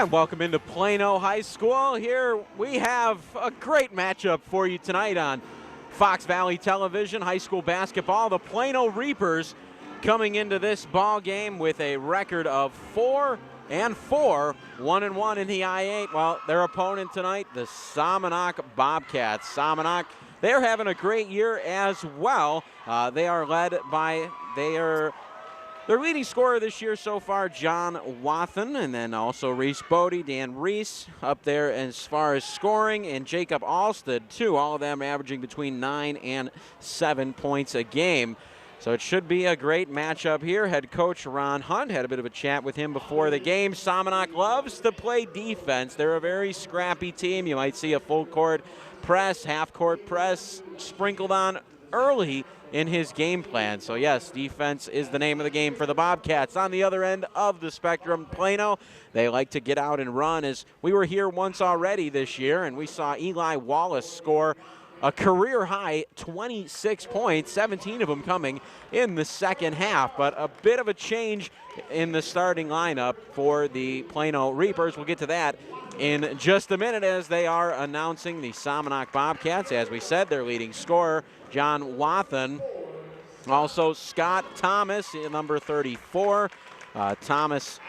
And welcome into Plano High School. Here we have a great matchup for you tonight on Fox Valley Television, high school basketball. The Plano Reapers coming into this ball game with a record of 4-4, 1-1 in the I-8. Well, their opponent tonight, the Somonauk Bobcats. Somonauk, they're having a great year as well. They are led by their leading scorer this year so far, John Wathen, and then also Reese Bodie, Dan Reese up there as far as scoring, and Jacob Alsted, too. All of them averaging between 9 and 7 points a game. So it should be a great matchup here. Head coach Ron Hunt had a bit of a chat with him before the game. Somonauk loves to play defense. They're a very scrappy team. You might see a full court press, half court press sprinkled on early in his game plan. So yes, defense is the name of the game for the Bobcats. On the other end of the spectrum, Plano, they like to get out and run. As we were here once already this year, and we saw Eli Wallace score a career-high 26 points, 17 of them coming in the second half. But a bit of a change in the starting lineup for the Plano Reapers. We'll get to that in just a minute as they are announcing the Somonauk Bobcats. As we said, their leading scorer, John Wathen. Also, Scott Thomas, number 34. Thomas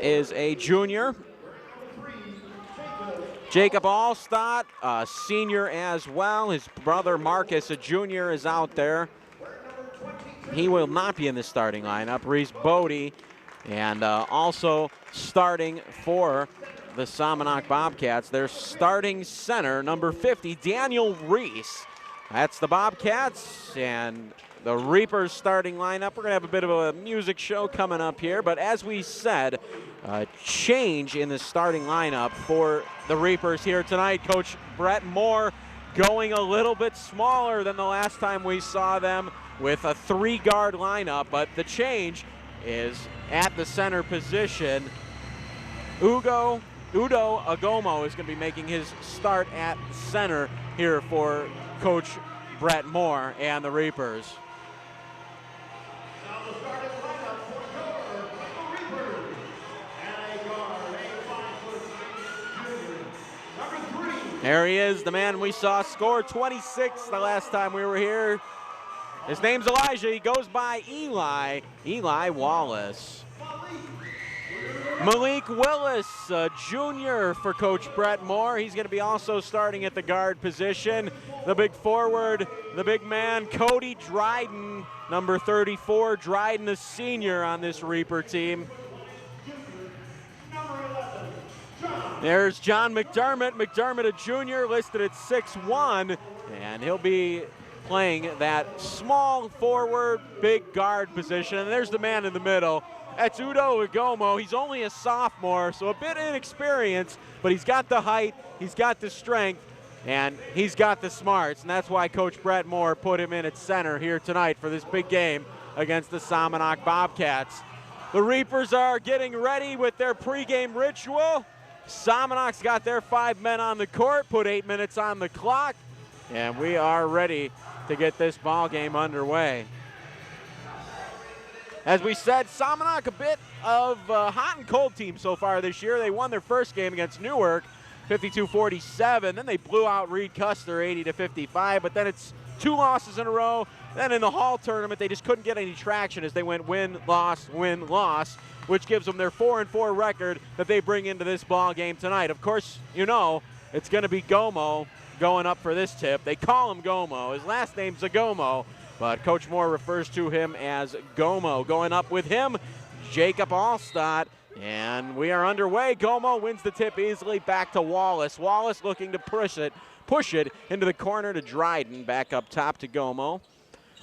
is a junior. Jacob Allstott, a senior as well. His brother Marcus, a junior, is out there. He will not be in the starting lineup. Reese Bodie, and also starting for the Somonauk Bobcats, their starting center, number 50, Daniel Reese. That's the Bobcats and the Reapers starting lineup. We're going to have a bit of a music show coming up here, but as we said, change in the starting lineup for the Reapers here tonight. Coach Brett Moore going a little bit smaller than the last time we saw them with a 3-guard lineup, but the change is at the center position. Udo Agomo is going to be making his start at center here for Coach Brett Moore and the Reapers. There he is, the man we saw score 26 the last time we were here. His name's Elijah. He goes by Eli Wallace. Malik Willis, a junior for Coach Brett Moore. He's going to be also starting at the guard position. The big forward, the big man, Cody Dryden, number 34. Dryden, a senior on this Reaper team. There's John McDermott. McDermott, a junior, listed at 6'1", and he'll be playing that small forward, big guard position. And there's the man in the middle. That's Udo Agomo. He's only a sophomore, so a bit inexperienced, but he's got the height, he's got the strength, and he's got the smarts, and that's why Coach Brett Moore put him in at center here tonight for this big game against the Somonauk Bobcats. The Reapers are getting ready with their pregame ritual. Somonauk's got their 5 men on the court, put 8 minutes on the clock, and we are ready to get this ball game underway. As we said, Somonauk a bit of a hot and cold team so far this year. They won their first game against Newark, 52-47. Then they blew out Reed Custer, 80-55. But then it's 2 losses in a row. Then in the Hall tournament, they just couldn't get any traction as they went win, loss, which gives them their 4-4 record that they bring into this ball game tonight. Of course, you know it's going to be Gomo going up for this tip. They call him Gomo. His last name's Agomo, but Coach Moore refers to him as Gomo. Going up with him, Jacob Allstott, and we are underway. Gomo wins the tip easily, back to Wallace. Wallace looking to push it into the corner to Dryden. Back up top to Gomo.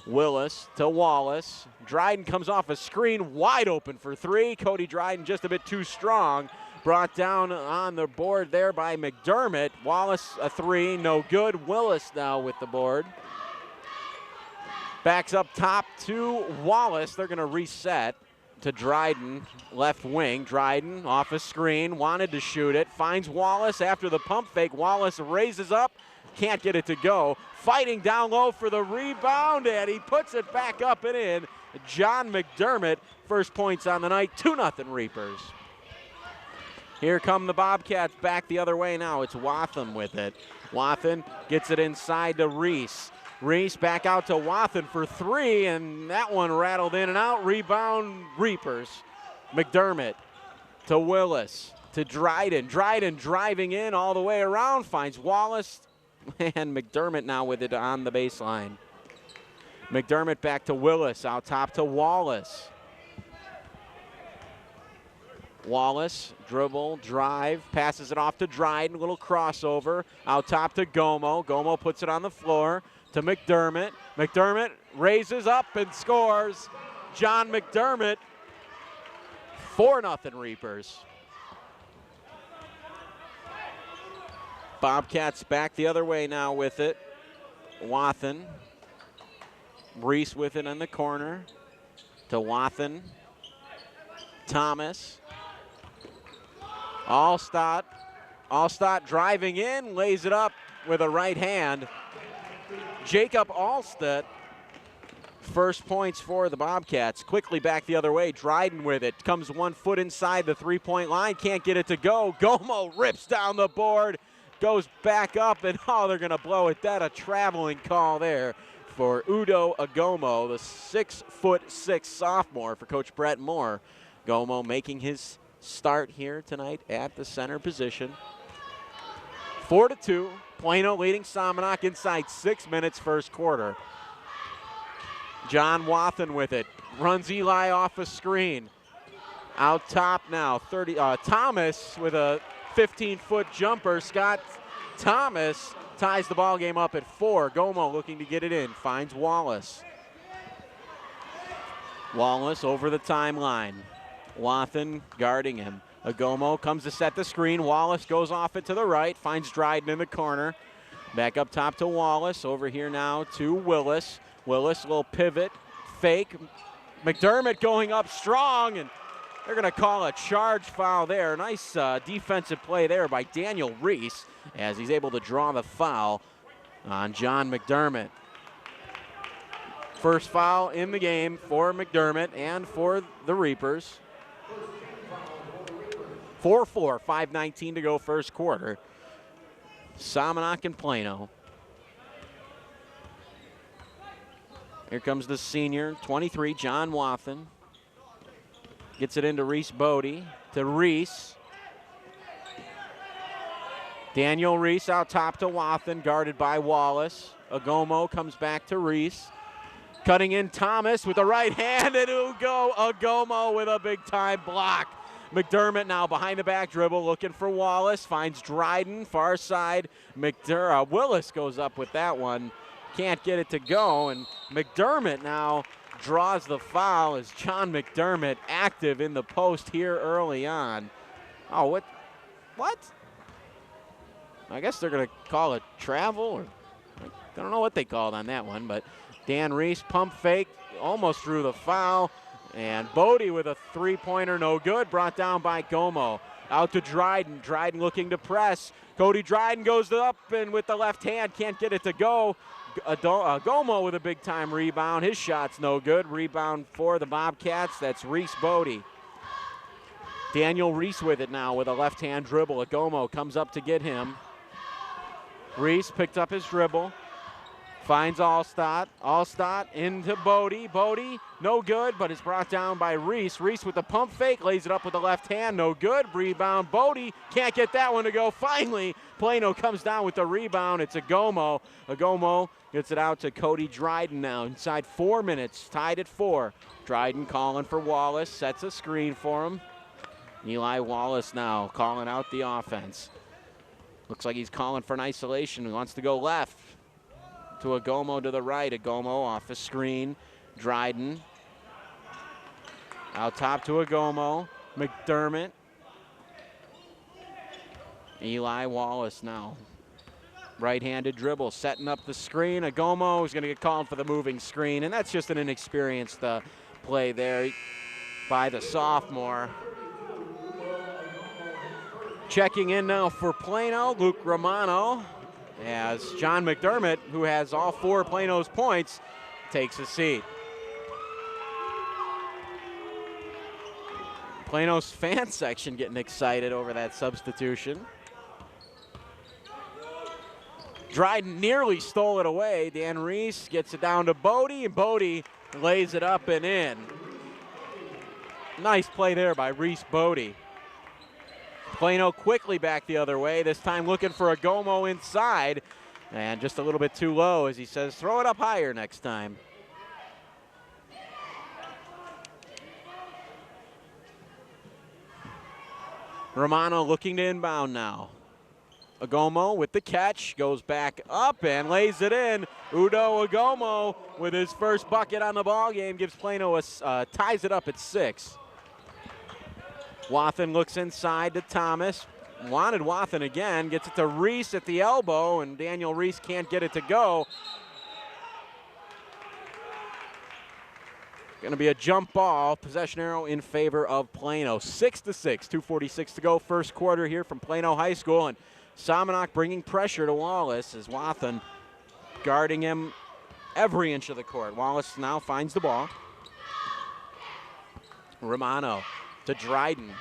Willis to Wallace. Dryden comes off a screen, wide open for 3. Cody Dryden just a bit too strong. Brought down on the board there by McDermott. Wallace a 3, no good. Willis now with the board. Backs up top to Wallace. They're going to reset to Dryden, left wing. Dryden off a screen, wanted to shoot it. Finds Wallace after the pump fake. Wallace raises up, can't get it to go. Fighting down low for the rebound, and he puts it back up and in. John McDermott, first points on the night, 2-0 Reapers. Here come the Bobcats back the other way now. It's Wathen with it. Wathen gets it inside to Reese. Reese back out to Wathen for three, and that one rattled in and out. Rebound, Reapers. McDermott to Willis, to Dryden. Dryden driving in all the way around, finds Wallace, and McDermott now with it on the baseline. McDermott back to Willis, out top to Wallace. Wallace, dribble, drive, passes it off to Dryden, little crossover, out top to Gomo. Gomo puts it on the floor to McDermott. McDermott raises up and scores. John McDermott, 4-0 Reapers. Bobcats back the other way now with it. Wathen. Reese with it in the corner to Wathen. Thomas. Allstott driving in, lays it up with a right hand. Jacob Allstott, first points for the Bobcats. Quickly back the other way, Dryden with it. Comes 1 foot inside the three-point line, can't get it to go. Gomo rips down the board, goes back up, and they're gonna blow it dead. A traveling call there for Udo Agomo, the 6'6" sophomore for Coach Brett Moore. Gomo making his start here tonight at the center position. 4-2, Plano leading Somonauk inside 6 minutes first quarter. John Wathen with it, runs Eli off a screen. Out top now, Thomas with a 15-foot jumper. Scott Thomas ties the ball game up at 4. Gomo looking to get it in, finds Wallace. Wallace over the timeline. Wathen guarding him. Agomo comes to set the screen. Wallace goes off it to the right, finds Dryden in the corner. Back up top to Wallace. Over here now to Willis. Willis, little pivot, fake. McDermott going up strong, and they're going to call a charge foul there. Nice defensive play there by Daniel Reese as he's able to draw the foul on John McDermott. First foul in the game for McDermott and for the Reapers. 4-4, 5:19 to go first quarter. Somonauk and Plano. Here comes the senior, 23, John Wathen. Gets it into Reese Bodie, to Reese. Daniel Reese out top to Wathen, guarded by Wallace. Agomo comes back to Reese. Cutting in Thomas with the right hand, and Agomo with a big-time block. McDermott now behind the back dribble, looking for Wallace, finds Dryden, far side. Willis goes up with that one, can't get it to go, and McDermott now draws the foul as John McDermott active in the post here early on. Oh, what? I guess they're going to call it travel, or I don't know what they called on that one, but Dan Reese pump fake, almost drew the foul. And Bodie with a three-pointer, no good, brought down by Gomo. Out to Dryden. Dryden looking to press. Cody Dryden goes up and with the left hand, can't get it to go. Gomo with a big-time rebound. His shot's no good. Rebound for the Bobcats. That's Reese Bodie. Daniel Reese with it now with a left-hand dribble. Agomo comes up to get him. Reese picked up his dribble. Finds Allstott. Allstott into Bodie. Bodie, no good, but it's brought down by Reese. Reese with the pump fake, lays it up with the left hand, no good. Rebound, Bodie, can't get that one to go. Finally, Plano comes down with the rebound. It's Agomo. Agomo gets it out to Cody Dryden now. Inside 4 minutes, tied at 4. Dryden calling for Wallace, sets a screen for him. Eli Wallace now calling out the offense. Looks like he's calling for an isolation. He wants to go left. To Agomo to the right. Agomo off a screen. Dryden. Out top to Agomo. McDermott. Eli Wallace now. Right-handed dribble, setting up the screen. Agomo is going to get called for the moving screen, and that's just an inexperienced play there by the sophomore. Checking in now for Plano, Luke Romano, as John McDermott, who has all 4 Plano's points, takes a seat. Plano's fan section getting excited over that substitution. Dryden nearly stole it away. Dan Reese gets it down to Bodie, and Bodie lays it up and in. Nice play there by Reese Bodie. Plano quickly back the other way, this time looking for a Gomo inside, and just a little bit too low, as he says, throw it up higher next time. Romano looking to inbound now. Agomo with the catch, goes back up and lays it in. Udo Agomo with his first bucket on the ball game gives Plano ties it up at 6. Wathen looks inside to Thomas. Wanted Wathen again, gets it to Reese at the elbow, and Daniel Reese can't get it to go. Going to be a jump ball, possession arrow in favor of Plano. 6-6, 2:46 to go, first quarter here from Plano High School, and Somonauk bringing pressure to Wallace as Wathen guarding him every inch of the court. Wallace now finds the ball. Romano to Dryden.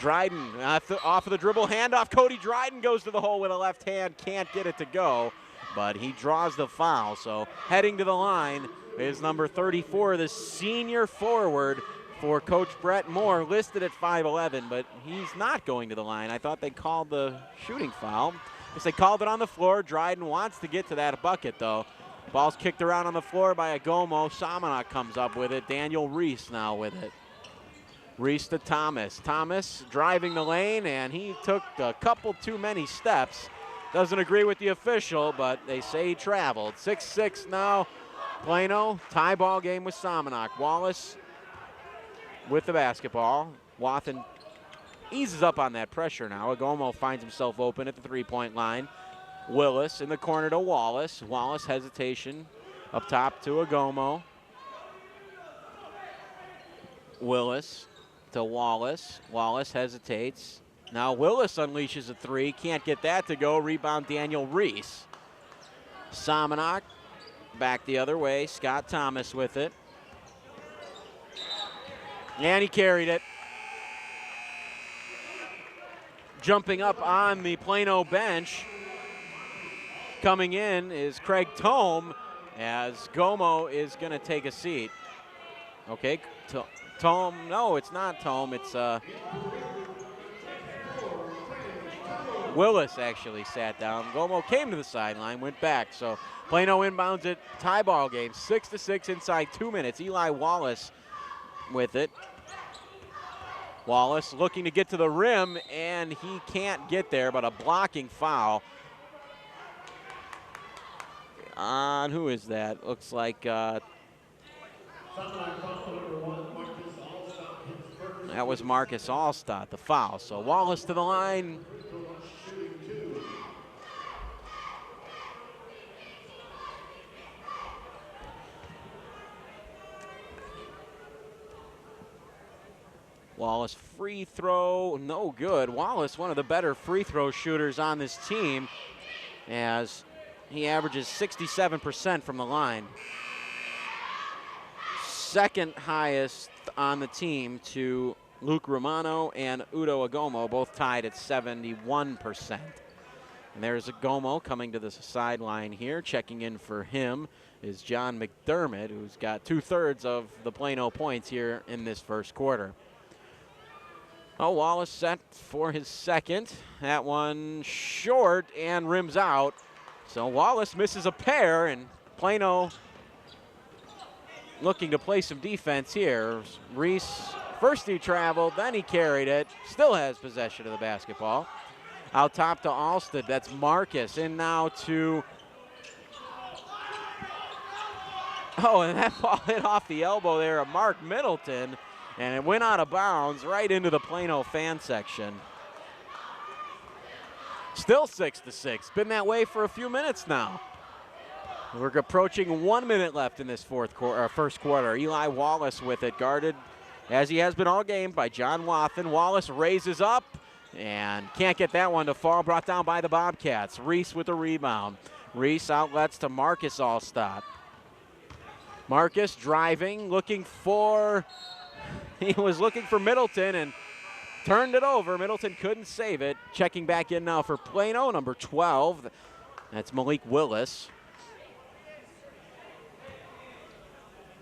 Dryden off of the dribble, handoff. Cody Dryden goes to the hole with a left hand, can't get it to go, but he draws the foul. So heading to the line is number 34, the senior forward for Coach Brett Moore, listed at 5'11", but he's not going to the line. I thought they called the shooting foul. Guess they called it on the floor. Dryden wants to get to that bucket, though. Ball's kicked around on the floor by Agomo. Somonauk comes up with it. Daniel Reese now with it. Reese to Thomas. Thomas driving the lane, and he took a couple too many steps. Doesn't agree with the official, but they say he traveled. 6-6 now. Plano, tie ball game with Somonauk. Wallace with the basketball. Wathen eases up on that pressure now. Agomo finds himself open at the three-point line. Willis in the corner to Wallace. Wallace hesitation up top to Agomo. Willis to Wallace. Wallace hesitates. Now Willis unleashes a three. Can't get that to go. Rebound Daniel Reese. Somonauk back the other way. Scott Thomas with it. And he carried it. Jumping up on the Plano bench. Coming in is Craig Tome as Gomo is going to take a seat. Okay, Tome, no, it's not Tome, it's Willis actually sat down. Gomo came to the sideline, went back. So Plano inbounds it, tie ball game, 6-6 inside 2 minutes. Eli Wallace with it. Wallace looking to get to the rim, and he can't get there, but a blocking foul. On who is that? Looks like that was Marcus Allstott, the foul. So Wallace to the line. Wallace free throw, no good. Wallace, one of the better free throw shooters on this team, as he averages 67% from the line. Second highest on the team to Luke Romano and Udo Agomo, both tied at 71%. And there's Agomo coming to the sideline here. Checking in for him is John McDermott, who's got 2/3 of the Plano points here in this first quarter. Oh, Wallace set for his second. That one short and rims out. So Wallace misses a pair, and Plano looking to play some defense here. Reese, first he traveled, then he carried it. Still has possession of the basketball. Out top to Alston, that's Marcus. In now to, oh, and that ball hit off the elbow there of Mark Middleton, and it went out of bounds right into the Plano fan section. Still 6-6. Been that way for a few minutes now. We're approaching 1 minute left in this first quarter. Eli Wallace with it, guarded as he has been all game by John Wathen. Wallace raises up and can't get that one to fall. Brought down by the Bobcats. Reese with the rebound. Reese outlets to Marcus Allstott. Marcus driving, looking for, he was looking for Middleton, and turned it over. Middleton couldn't save it. Checking back in now for Plano, number 12. That's Malik Willis.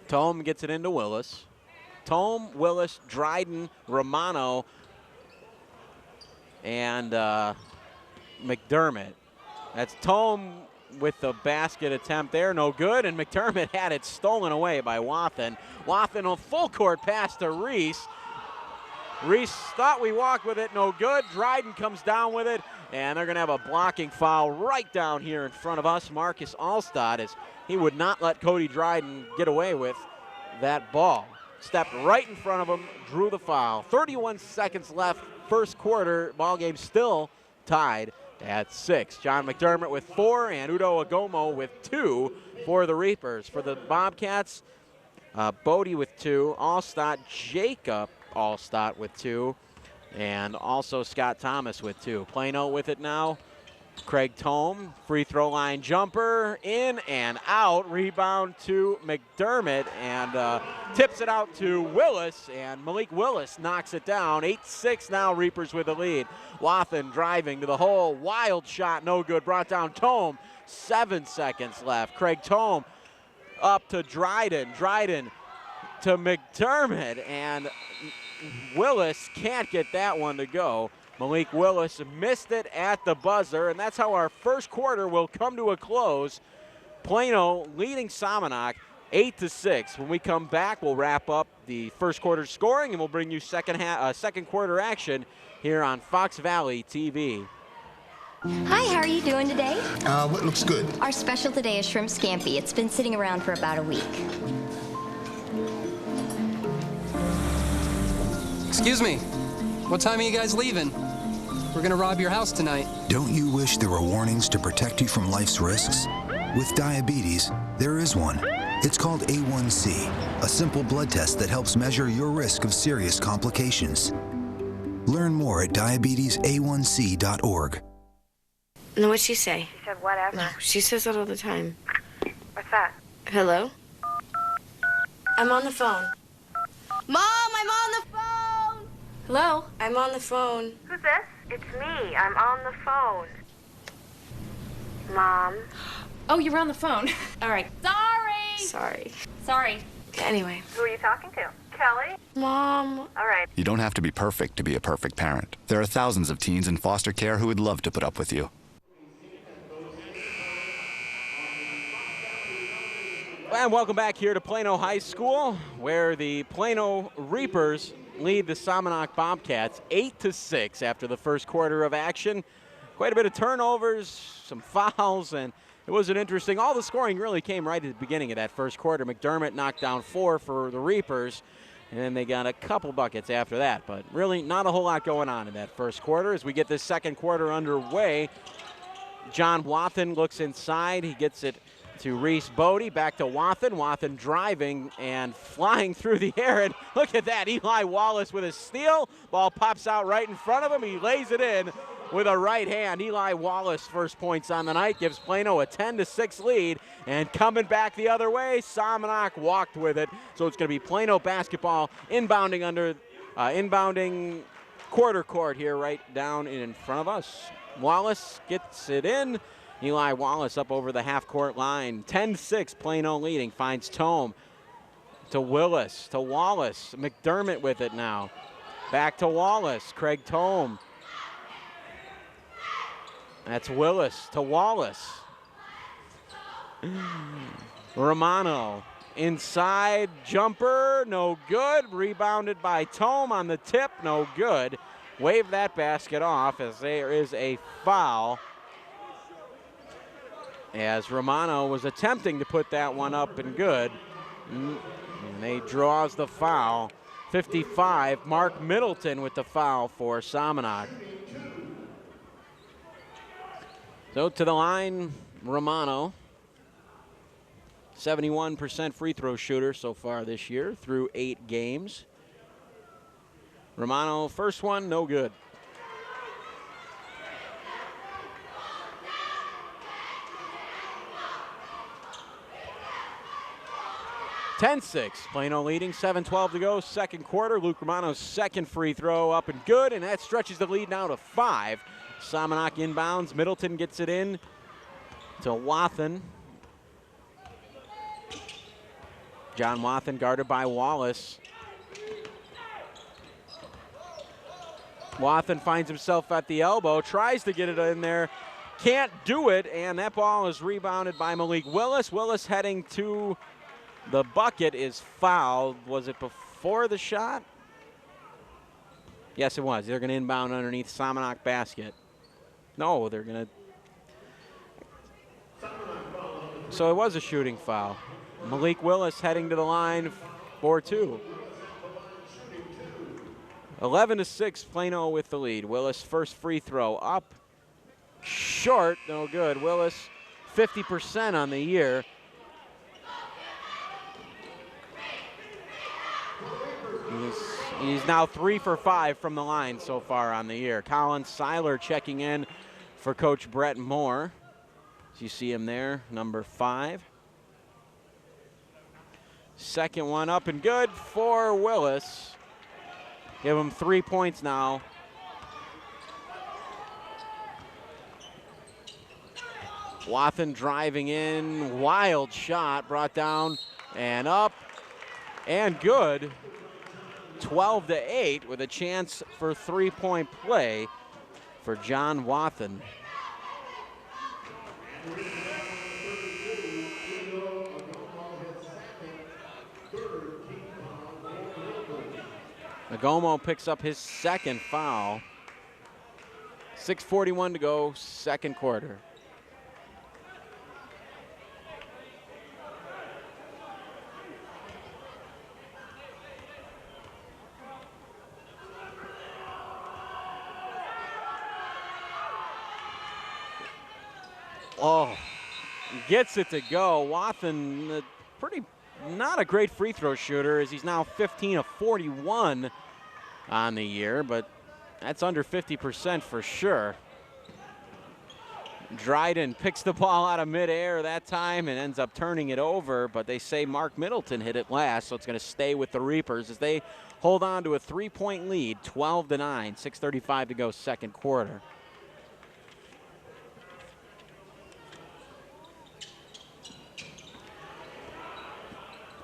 Tome gets it into Willis. Tome, Willis, Dryden, Romano, and McDermott. That's Tome with the basket attempt there, no good, and McDermott had it stolen away by Wathen. Wathen, a full court pass to Reese. Reese thought we walked with it, no good. Dryden comes down with it, and they're going to have a blocking foul right down here in front of us. Marcus Alstad, as he would not let Cody Dryden get away with that ball. Stepped right in front of him, drew the foul. 31 seconds left, first quarter. Ball game still tied at 6. John McDermott with 4 and Udo Agomo with 2 for the Reapers. For the Bobcats, Bodie with 2, Alstott, Jacob Alstott with 2, and also Scott Thomas with 2. Plano with it now. Craig Tome, free throw line jumper, in and out. Rebound to McDermott, and tips it out to Willis, and Malik Willis knocks it down. 8-6 now, Reapers with the lead. Wathen driving to the hole, wild shot, no good. Brought down Tome, 7 seconds left. Craig Tome up to Dryden. Dryden to McDermott, and Willis can't get that one to go. Malik Willis missed it at the buzzer, and that's how our first quarter will come to a close. Plano leading Somonauk 8-6. When we come back, we'll wrap up the first quarter scoring, and we'll bring you second quarter action here on Fox Valley TV. Hi, how are you doing today? What looks good? Our special today is shrimp scampi. It's been sitting around for about a week. Excuse me, what time are you guys leaving? We're gonna rob your house tonight. Don't you wish there were warnings to protect you from life's risks? With diabetes, there is one. It's called A1C, a simple blood test that helps measure your risk of serious complications. Learn more at diabetesaonc.org. No, what'd she say? She said whatever. No, she says that all the time. What's that? Hello? I'm on the phone. Mom, I'm on the phone! Hello? I'm on the phone. Who's this? It's me. I'm on the phone. Mom. Oh, you're on the phone. All right. Sorry. Anyway. Who are you talking to? Kelly? Mom. All right. You don't have to be perfect to be a perfect parent. There are thousands of teens in foster care who would love to put up with you. And welcome back here to Plano High School, where the Plano Reapers lead the Somonauk Bobcats 8-6 after the first quarter of action. Quite a bit of turnovers, some fouls, and it was an interesting, all the scoring really came right at the beginning of that first quarter. McDermott knocked down 4 for the Reapers, and then they got a couple buckets after that, but really not a whole lot going on in that first quarter. As we get this second quarter underway, John Wathen looks inside, he gets it to Reese Bodie, back to Wathen. Wathen driving and flying through the air, and look at that, Eli Wallace with a steal. Ball pops out right in front of him. He lays it in with a right hand. Eli Wallace first points on the night, gives Plano a 10-6 lead, and coming back the other way, Somonauk walked with it. So it's going to be Plano basketball inbounding quarter court here right down in front of us. Wallace gets it in. Eli Wallace up over the half-court line. 10-6, Plano leading. Finds Tome to Willis, to Wallace. McDermott with it now. Back to Wallace. Craig Tome. That's Willis to Wallace. Romano inside jumper, no good. Rebounded by Tome on the tip, no good. Wave that basket off as there is a foul, as Romano was attempting to put that one up and good. And they draws the foul. 55, Mark Middleton with the foul for Somonauk. So to the line, Romano. 71% free throw shooter so far this year through 8 games. Romano, first one, no good. 10-6, Plano leading, 7:12 to go, second quarter. Luke Romano's second free throw up and good, and that stretches the lead now to 5. Somonauk inbounds, Middleton gets it in to Wathen. John Wathen guarded by Wallace. Wathen finds himself at the elbow, tries to get it in there, can't do it, and that ball is rebounded by Malik Willis. Willis heading to the bucket is fouled. Was it before the shot? Yes, it was. They're going to inbound underneath Somonauk basket. No, they're going to. So it was a shooting foul. Malik Willis heading to the line for 2. 11-6, Plano with the lead. Willis first free throw up. Short, no good. Willis 50% on the year. He's now 3 for 5 from the line so far on the year. Colin Seiler checking in for Coach Brett Moore. As you see him there, number 5. Second one up and good for Willis. Give him 3 points now. Wathen driving in, wild shot, brought down and up and good. 12-8 with a chance for 3-point play for John Wathen. Nagomo picks up his second foul. 6:41 to go, second quarter. Oh, gets it to go. Wathen, not a great free throw shooter, as he's now 15 of 41 on the year, but that's under 50% for sure. Dryden picks the ball out of midair that time and ends up turning it over, but they say Mark Middleton hit it last, so it's going to stay with the Reapers as they hold on to a 3-point lead, 12-9, 6:35 to go, second quarter.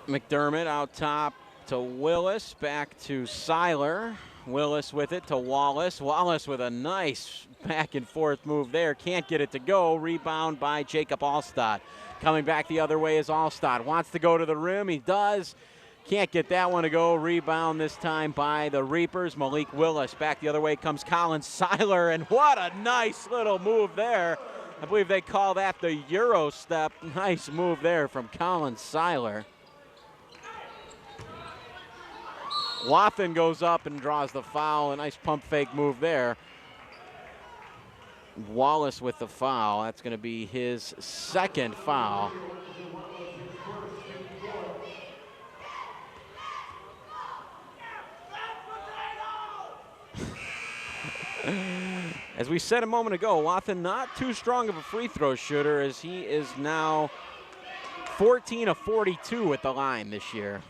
McDermott out top to Willis, back to Seiler. Willis with it to Wallace. Wallace with a nice back and forth move there. Can't get it to go. Rebound by Jacob Allstott. Coming back the other way is Allstott. Wants to go to the rim. He does. Can't get that one to go. Rebound this time by the Reapers. Malik Willis. Back the other way comes Colin Seiler. And what a nice little move there. I believe they call that the Euro step. Nice move there from Colin Seiler. Wathen goes up and draws the foul. A nice pump fake move there. Wallace with the foul. That's going to be his second foul. As we said a moment ago, Wathen not too strong of a free throw shooter, as he is now 14 of 42 at the line this year.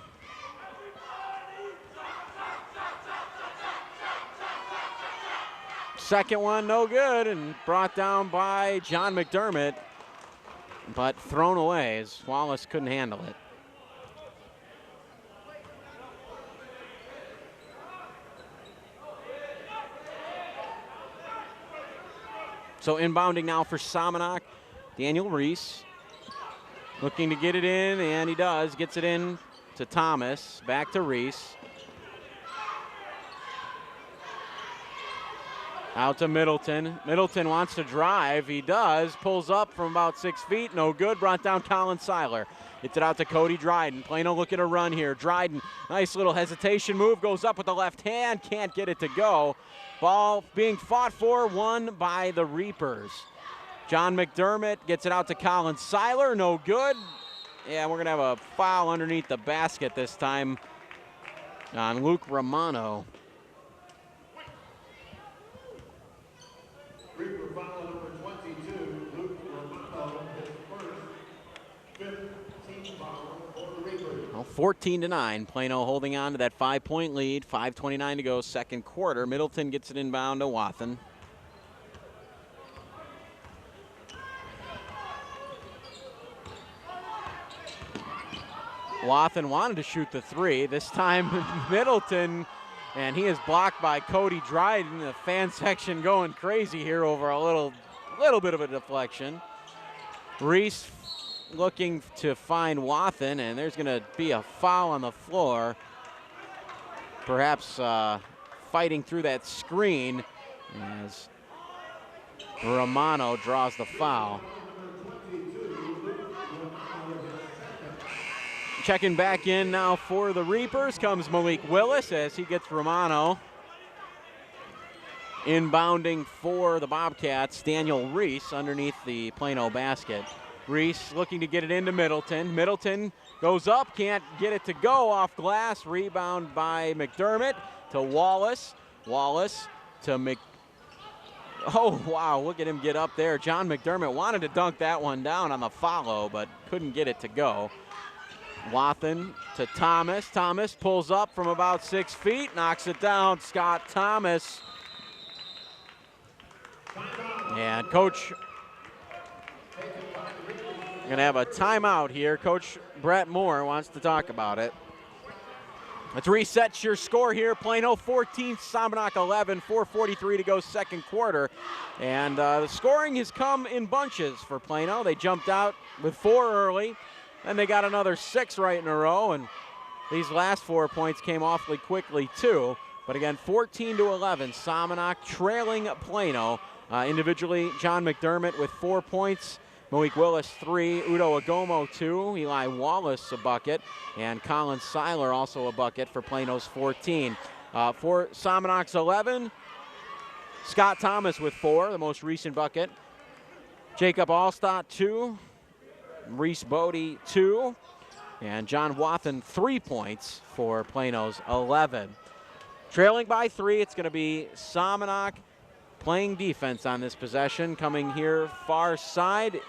Second one, no good, and brought down by John McDermott, but thrown away as Wallace couldn't handle it. So inbounding now for Somonauk, Daniel Reese, looking to get it in, and he does, gets it in to Thomas, back to Reese. Out to Middleton. Middleton wants to drive. He does. Pulls up from about 6 feet. No good. Brought down Colin Seiler. Gets it out to Cody Dryden. Plano looking to run here. Dryden, nice little hesitation move. Goes up with the left hand. Can't get it to go. Ball being fought for. Won by the Reapers. John McDermott gets it out to Colin Seiler. No good. Yeah, we're going to have a foul underneath the basket this time on Luke Romano. Reaper foul number 22, Luke Romano, his first, 5th team foul for the Reapers. Well, 14-9. Plano holding on to that 5-point lead. 5:29 to go, second quarter. Middleton gets it inbound to Wathen. Wathen wanted to shoot the three. This time Middleton, and he is blocked by Cody Dryden. The fan section going crazy here over a little bit of a deflection. Reese looking to find Wathen, and there's going to be a foul on the floor. Perhaps fighting through that screen as Romano draws the foul. Checking back in now for the Reapers comes Malik Willis as he gets Romano. Inbounding for the Bobcats, Daniel Reese underneath the Plano basket. Reese looking to get it into Middleton. Middleton goes up, can't get it to go off glass. Rebound by McDermott to Wallace. Wallace to Oh, wow, look at him get up there. John McDermott wanted to dunk that one down on the follow, but couldn't get it to go. Wathen to Thomas. Thomas pulls up from about 6 feet, knocks it down. Scott Thomas. And Coach going to have a timeout here. Coach Brett Moore wants to talk about it. Let's reset your score here. Plano 14, Somonauk 11, 4:43 to go, second quarter. And the scoring has come in bunches for Plano. They jumped out with 4 early. Then they got another 6 right in a row, and these last 4 points came awfully quickly too. But again, 14-11, Somonauk trailing Plano. Individually, John McDermott with 4 points, Malik Willis 3, Udo Agomo 2, Eli Wallace a bucket, and Colin Seiler also a bucket for Plano's 14. For Somonauk's 11, Scott Thomas with 4, the most recent bucket. Jacob Allstott 2. Reese Bodie 2, and John Wathen 3 points for Plano's 11. Trailing by 3, it's going to be Somonauk playing defense on this possession. Coming here far side,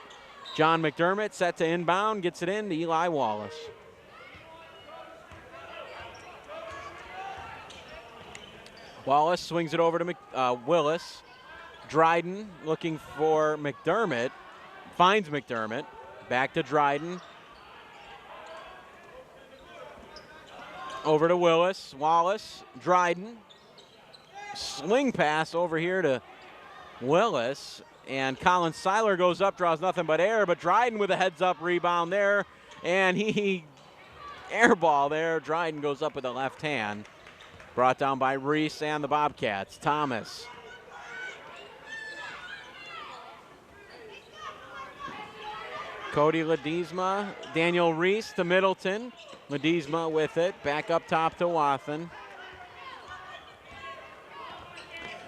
John McDermott set to inbound, gets it in to Eli Wallace. Wallace swings it over to Willis. Dryden looking for McDermott, finds McDermott. Back to Dryden. Over to Willis. Wallace. Dryden. Sling pass over here to Willis. And Colin Seiler goes up, draws nothing but air. But Dryden with a heads-up rebound there. And he airball there. Dryden goes up with the left hand. Brought down by Reese and the Bobcats. Thomas. Cody Ledesma, Daniel Reese to Middleton. Ledesma with it, back up top to Wathen.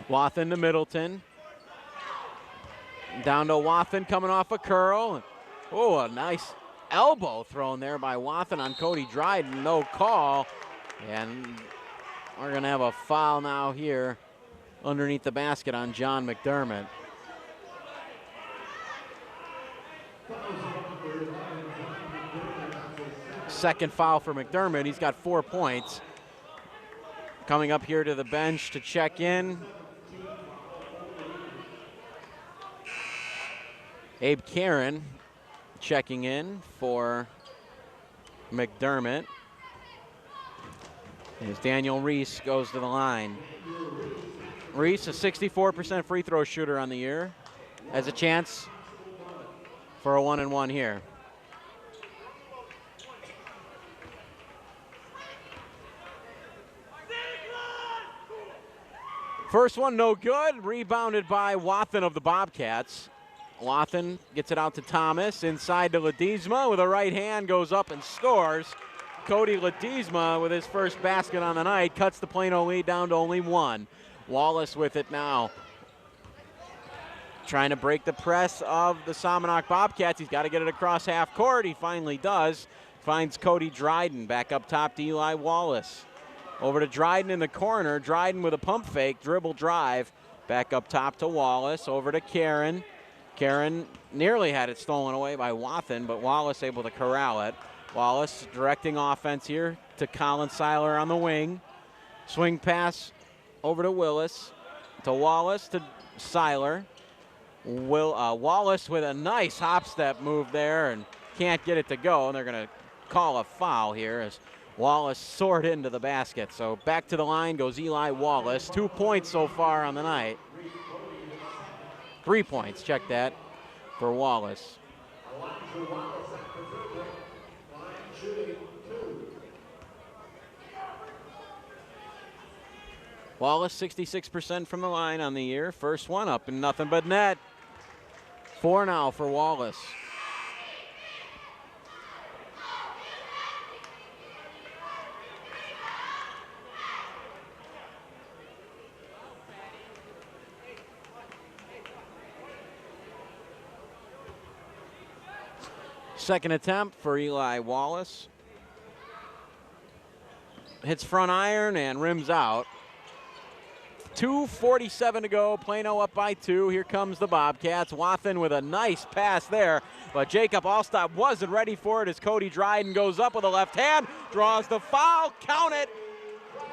Wathen to Middleton. Down to Wathen coming off a curl. Oh, a nice elbow thrown there by Wathen on Cody Dryden, no call. And we're gonna have a foul now here underneath the basket on John McDermott. Second foul for McDermott. He's got 4 points. Coming up here to the bench to check in, Abe Karen checking in for McDermott. As Daniel Reese goes to the line. Reese, a 64% free throw shooter on the year, has a chance for a 1-and-1 here. First one no good, rebounded by Wathen of the Bobcats. Wathen gets it out to Thomas, inside to Ledesma with a right hand, goes up and scores. Cody Ledesma with his first basket on the night, cuts the Plano lead down to only 1. Wallace with it now. Trying to break the press of the Somonauk Bobcats. He's got to get it across half court. He finally does. Finds Cody Dryden back up top to Eli Wallace. Over to Dryden in the corner. Dryden with a pump fake, dribble drive. Back up top to Wallace. Over to Karen. Karen nearly had it stolen away by Wathen, but Wallace able to corral it. Wallace directing offense here to Colin Seiler on the wing. Swing pass over to Willis, to Wallace, to Seiler. Wallace with a nice hop step move there and can't get it to go, and they're going to call a foul here as Wallace soared into the basket. So back to the line goes Eli Wallace. 2 points so far on the night. 3 points, check that, for Wallace. Wallace 66% from the line on the year. First one up and nothing but net. 4 now for Wallace. Second attempt for Eli Wallace. Hits front iron and rims out. 2:47 to go. Plano up by 2. Here comes the Bobcats. Wathen with a nice pass there, but Jacob Allstott wasn't ready for it as Cody Dryden goes up with a left hand, draws the foul, count it,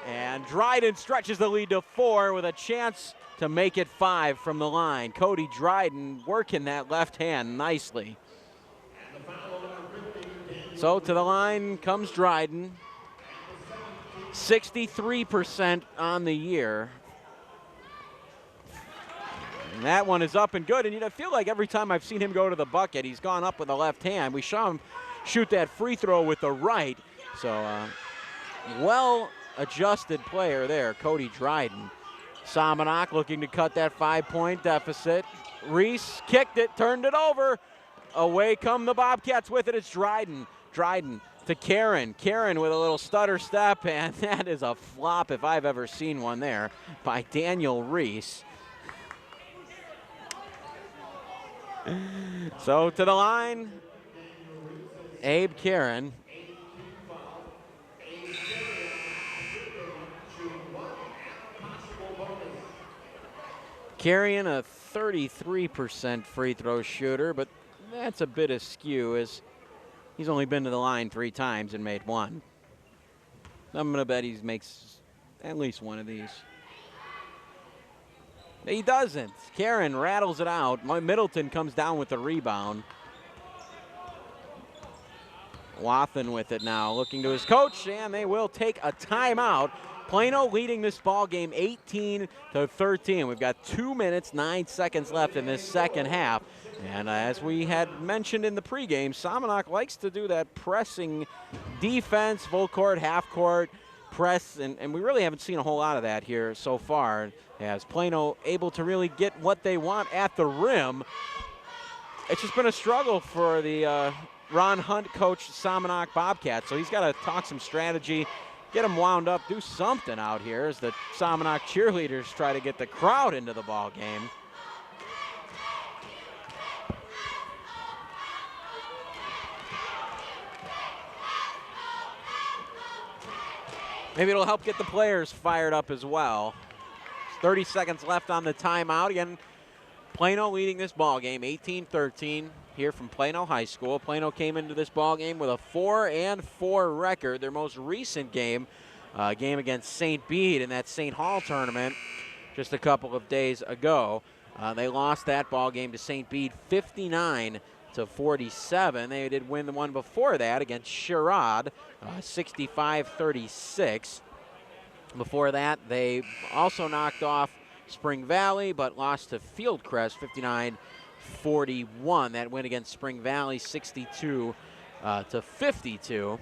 and Dryden stretches the lead to 4 with a chance to make it 5 from the line. Cody Dryden working that left hand nicely. So to the line comes Dryden. 63% on the year. And that one is up and good. And I feel like every time I've seen him go to the bucket, he's gone up with the left hand. We saw him shoot that free throw with the right. So well-adjusted player there, Cody Dryden. Somonauk looking to cut that 5-point deficit. Reese kicked it, turned it over. Away come the Bobcats with it. It's Dryden. Dryden to Karen. Karen with a little stutter step, and that is a flop if I've ever seen one there by Daniel Reese. So to the line, Abe Karen. Carrying a 33% free throw shooter, but that's a bit askew as he's only been to the line 3 times and made 1. I'm going to bet he makes at least one of these. He doesn't. Karen rattles it out. Middleton comes down with the rebound. Wathen with it now, looking to his coach, and they will take a timeout. Plano leading this ball game 18-13. We've got 2 minutes, 9 seconds left in this second half. And as we had mentioned in the pregame, Somonauk likes to do that pressing defense, full court, half court, press, and we really haven't seen a whole lot of that here so far. As Plano able to really get what they want at the rim. It's just been a struggle for the Ron Hunt coach Somonauk Bobcats, so he's got to talk some strategy, get them wound up, do something out here as the Somonauk cheerleaders try to get the crowd into the ball game. Maybe it'll help get the players fired up as well. 30 seconds left on the timeout. Again, Plano leading this ball game 18-13 here from Plano High School. Plano came into this ball game with a 4-4 record. Their most recent game, game against St. Bede in that St. Hall tournament just a couple of days ago. They lost that ball game to St. Bede 59-47. They did win the one before that against Sherrod, 65-36. Before that, they also knocked off Spring Valley, but lost to Fieldcrest 59-41. That win against Spring Valley 62-52.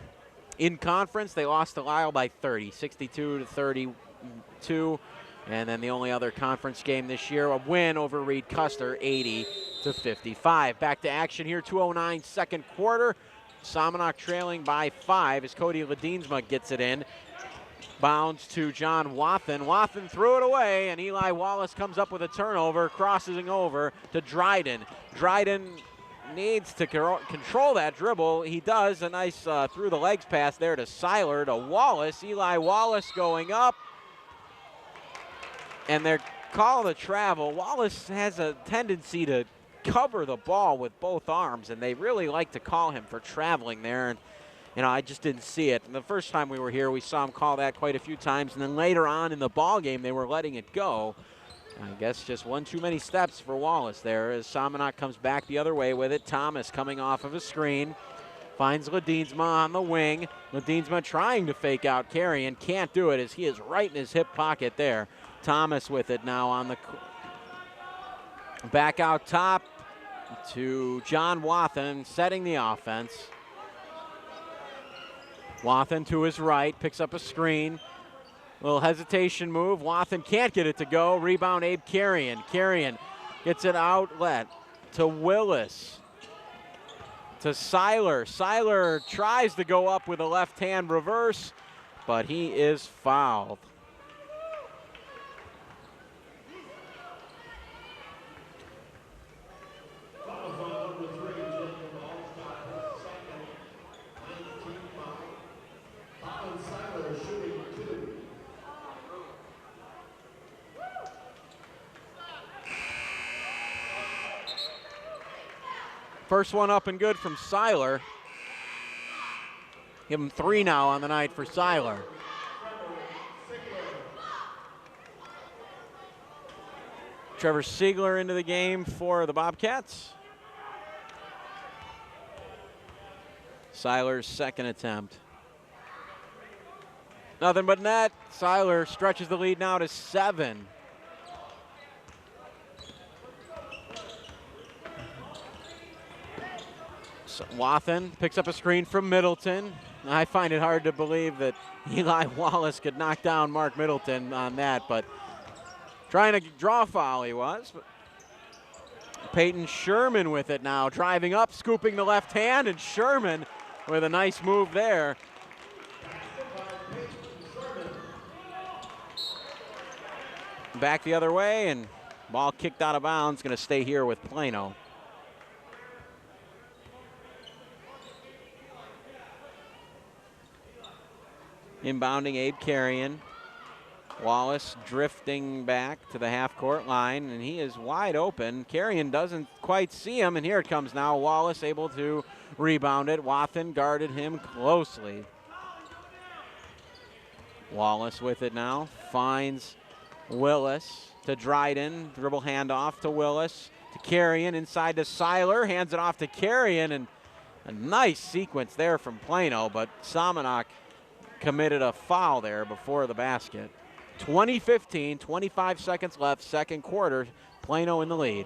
In conference, they lost to Lisle by 30, 62-32. And then the only other conference game this year, a win over Reed Custer, 80-55. Back to action here, 2:09 second quarter. Somonauk trailing by 5 as Cody Ledinsma gets it in. Bounds to John Wathen. Wathen threw it away, and Eli Wallace comes up with a turnover, crossing over to Dryden. Dryden needs to control that dribble. He does. A nice through the legs pass there to Seiler, to Wallace. Eli Wallace going up, and they're calling the travel. Wallace has a tendency to cover the ball with both arms, and they really like to call him for traveling there. And I just didn't see it. And the first time we were here, we saw him call that quite a few times. And then later on in the ball game, they were letting it go. I guess just one too many steps for Wallace there as Somonauk comes back the other way with it. Thomas coming off of a screen. Finds Ledensma on the wing. Ledensma trying to fake out Carrion. Can't do it as he is right in his hip pocket there. Thomas with it now on the back out top to John Wathen setting the offense. Wathen to his right, picks up a screen. Little hesitation move. Wathen can't get it to go. Rebound Abe Carrion. Carrion gets it outlet to Willis. To Seiler. Seiler tries to go up with a left-hand reverse, but he is fouled. First one up and good from Seiler. Give him 3 now on the night for Seiler. Trevor Siegler into the game for the Bobcats. Seiler's second attempt. Nothing but net. Seiler stretches the lead now to 7. Wathen picks up a screen from Middleton. I find it hard to believe that Eli Wallace could knock down Mark Middleton on that, but trying to draw foul he was. But Peyton Sherman with it now, driving up, scooping the left hand, and Sherman with a nice move there. Back the other way, and ball kicked out of bounds, going to stay here with Plano. Inbounding Abe Carrion. Wallace drifting back to the half-court line, and he is wide open. Carrion doesn't quite see him, and here it comes now. Wallace able to rebound it. Wathen guarded him closely. Wallace with it now. Finds Willis to Dryden. Dribble handoff to Willis. To Carrion, inside to Seiler. Hands it off to Carrion, and a nice sequence there from Plano, but Somonauk committed a foul there before the basket. 20-15, 25 seconds left, second quarter, Plano in the lead.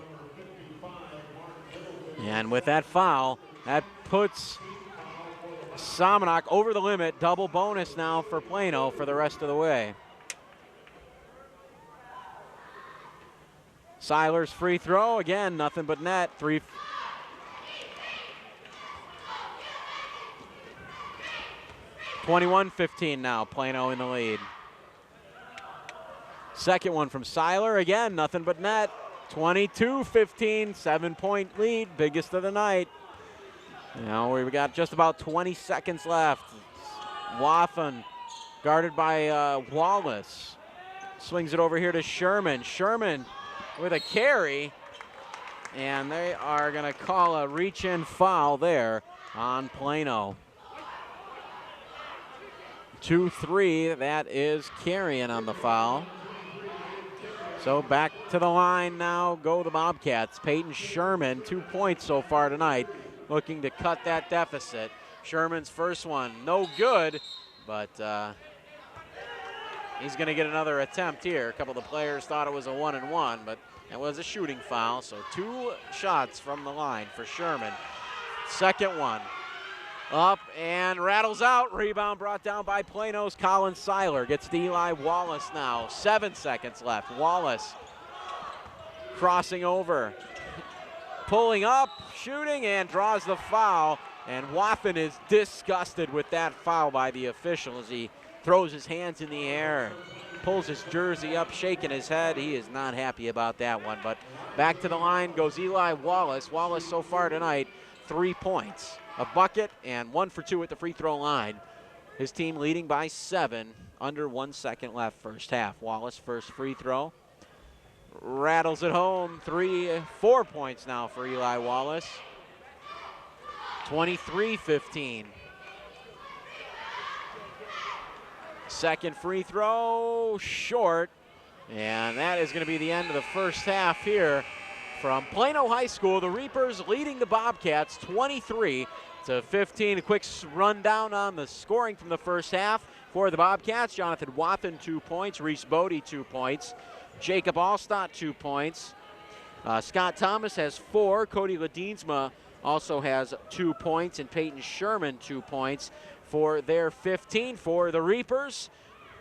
And with that foul, that puts Somonauk over the limit. Double bonus now for Plano for the rest of the way. Seiler's free throw, again, nothing but net. 21-15 now, Plano in the lead. Second one from Seiler, again, nothing but net. 22-15, 7-point lead, biggest of the night. Now we've got just about 20 seconds left. Wathen guarded by Wallace. Swings it over here to Sherman. Sherman with a carry, and they are going to call a reach-in foul there on Plano. 2-3, that is Carrion on the foul. So back to the line now go the Bobcats. Peyton Sherman, 2 points so far tonight, looking to cut that deficit. Sherman's first one, no good, but he's going to get another attempt here. A couple of the players thought it was a 1-and-1, but it was a shooting foul, so 2 shots from the line for Sherman. Second one. Up and rattles out. Rebound brought down by Plano's Colin Seiler. Gets to Eli Wallace now. 7 seconds left. Wallace crossing over. Pulling up, shooting, and draws the foul. And Wathen is disgusted with that foul by the official as he throws his hands in the air. Pulls his jersey up, shaking his head. He is not happy about that one. But back to the line goes Eli Wallace. Wallace so far tonight, 3 points. A bucket and 1 for 2 at the free throw line. His team leading by 7, under 1 second left first half. Wallace first free throw. Rattles it home, 4 points now for Eli Wallace. 23-15. Second free throw, short. And that is going to be the end of the first half here from Plano High School. The Reapers leading the Bobcats 23-15. A quick rundown on the scoring from the first half for the Bobcats. Jonathan Wathen, 2 points. Reese Bodie, 2 points. Jacob Allstott, 2 points. Scott Thomas has 4. Cody Ledensma also has 2 points. And Peyton Sherman, 2 points for their 15 for the Reapers.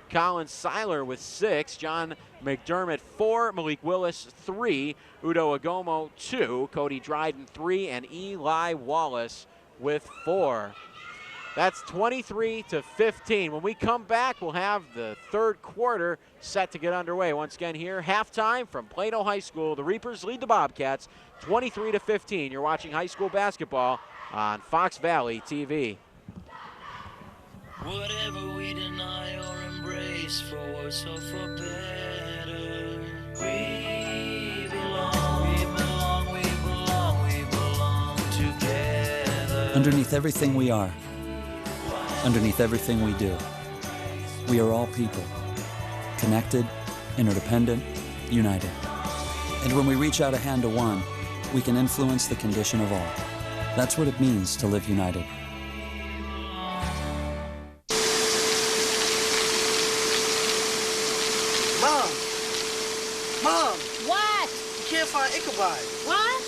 Colin Seiler with 6, John McDermott 4, Malik Willis 3, Udo Agomo 2, Cody Dryden 3, and Eli Wallace with 4. That's 23-15. When we come back, we'll have the third quarter set to get underway. Once again here, halftime from Plano High School. The Reapers lead the Bobcats 23-15. You're watching high school basketball on Fox Valley TV. Whatever we deny or embrace, for worse or for better, we belong together. Underneath everything we are, underneath everything we do, we are all people, connected, interdependent, united. And when we reach out a hand to one, we can influence the condition of all. That's what it means to live united. Mom! What? You can't find Ichabod. What?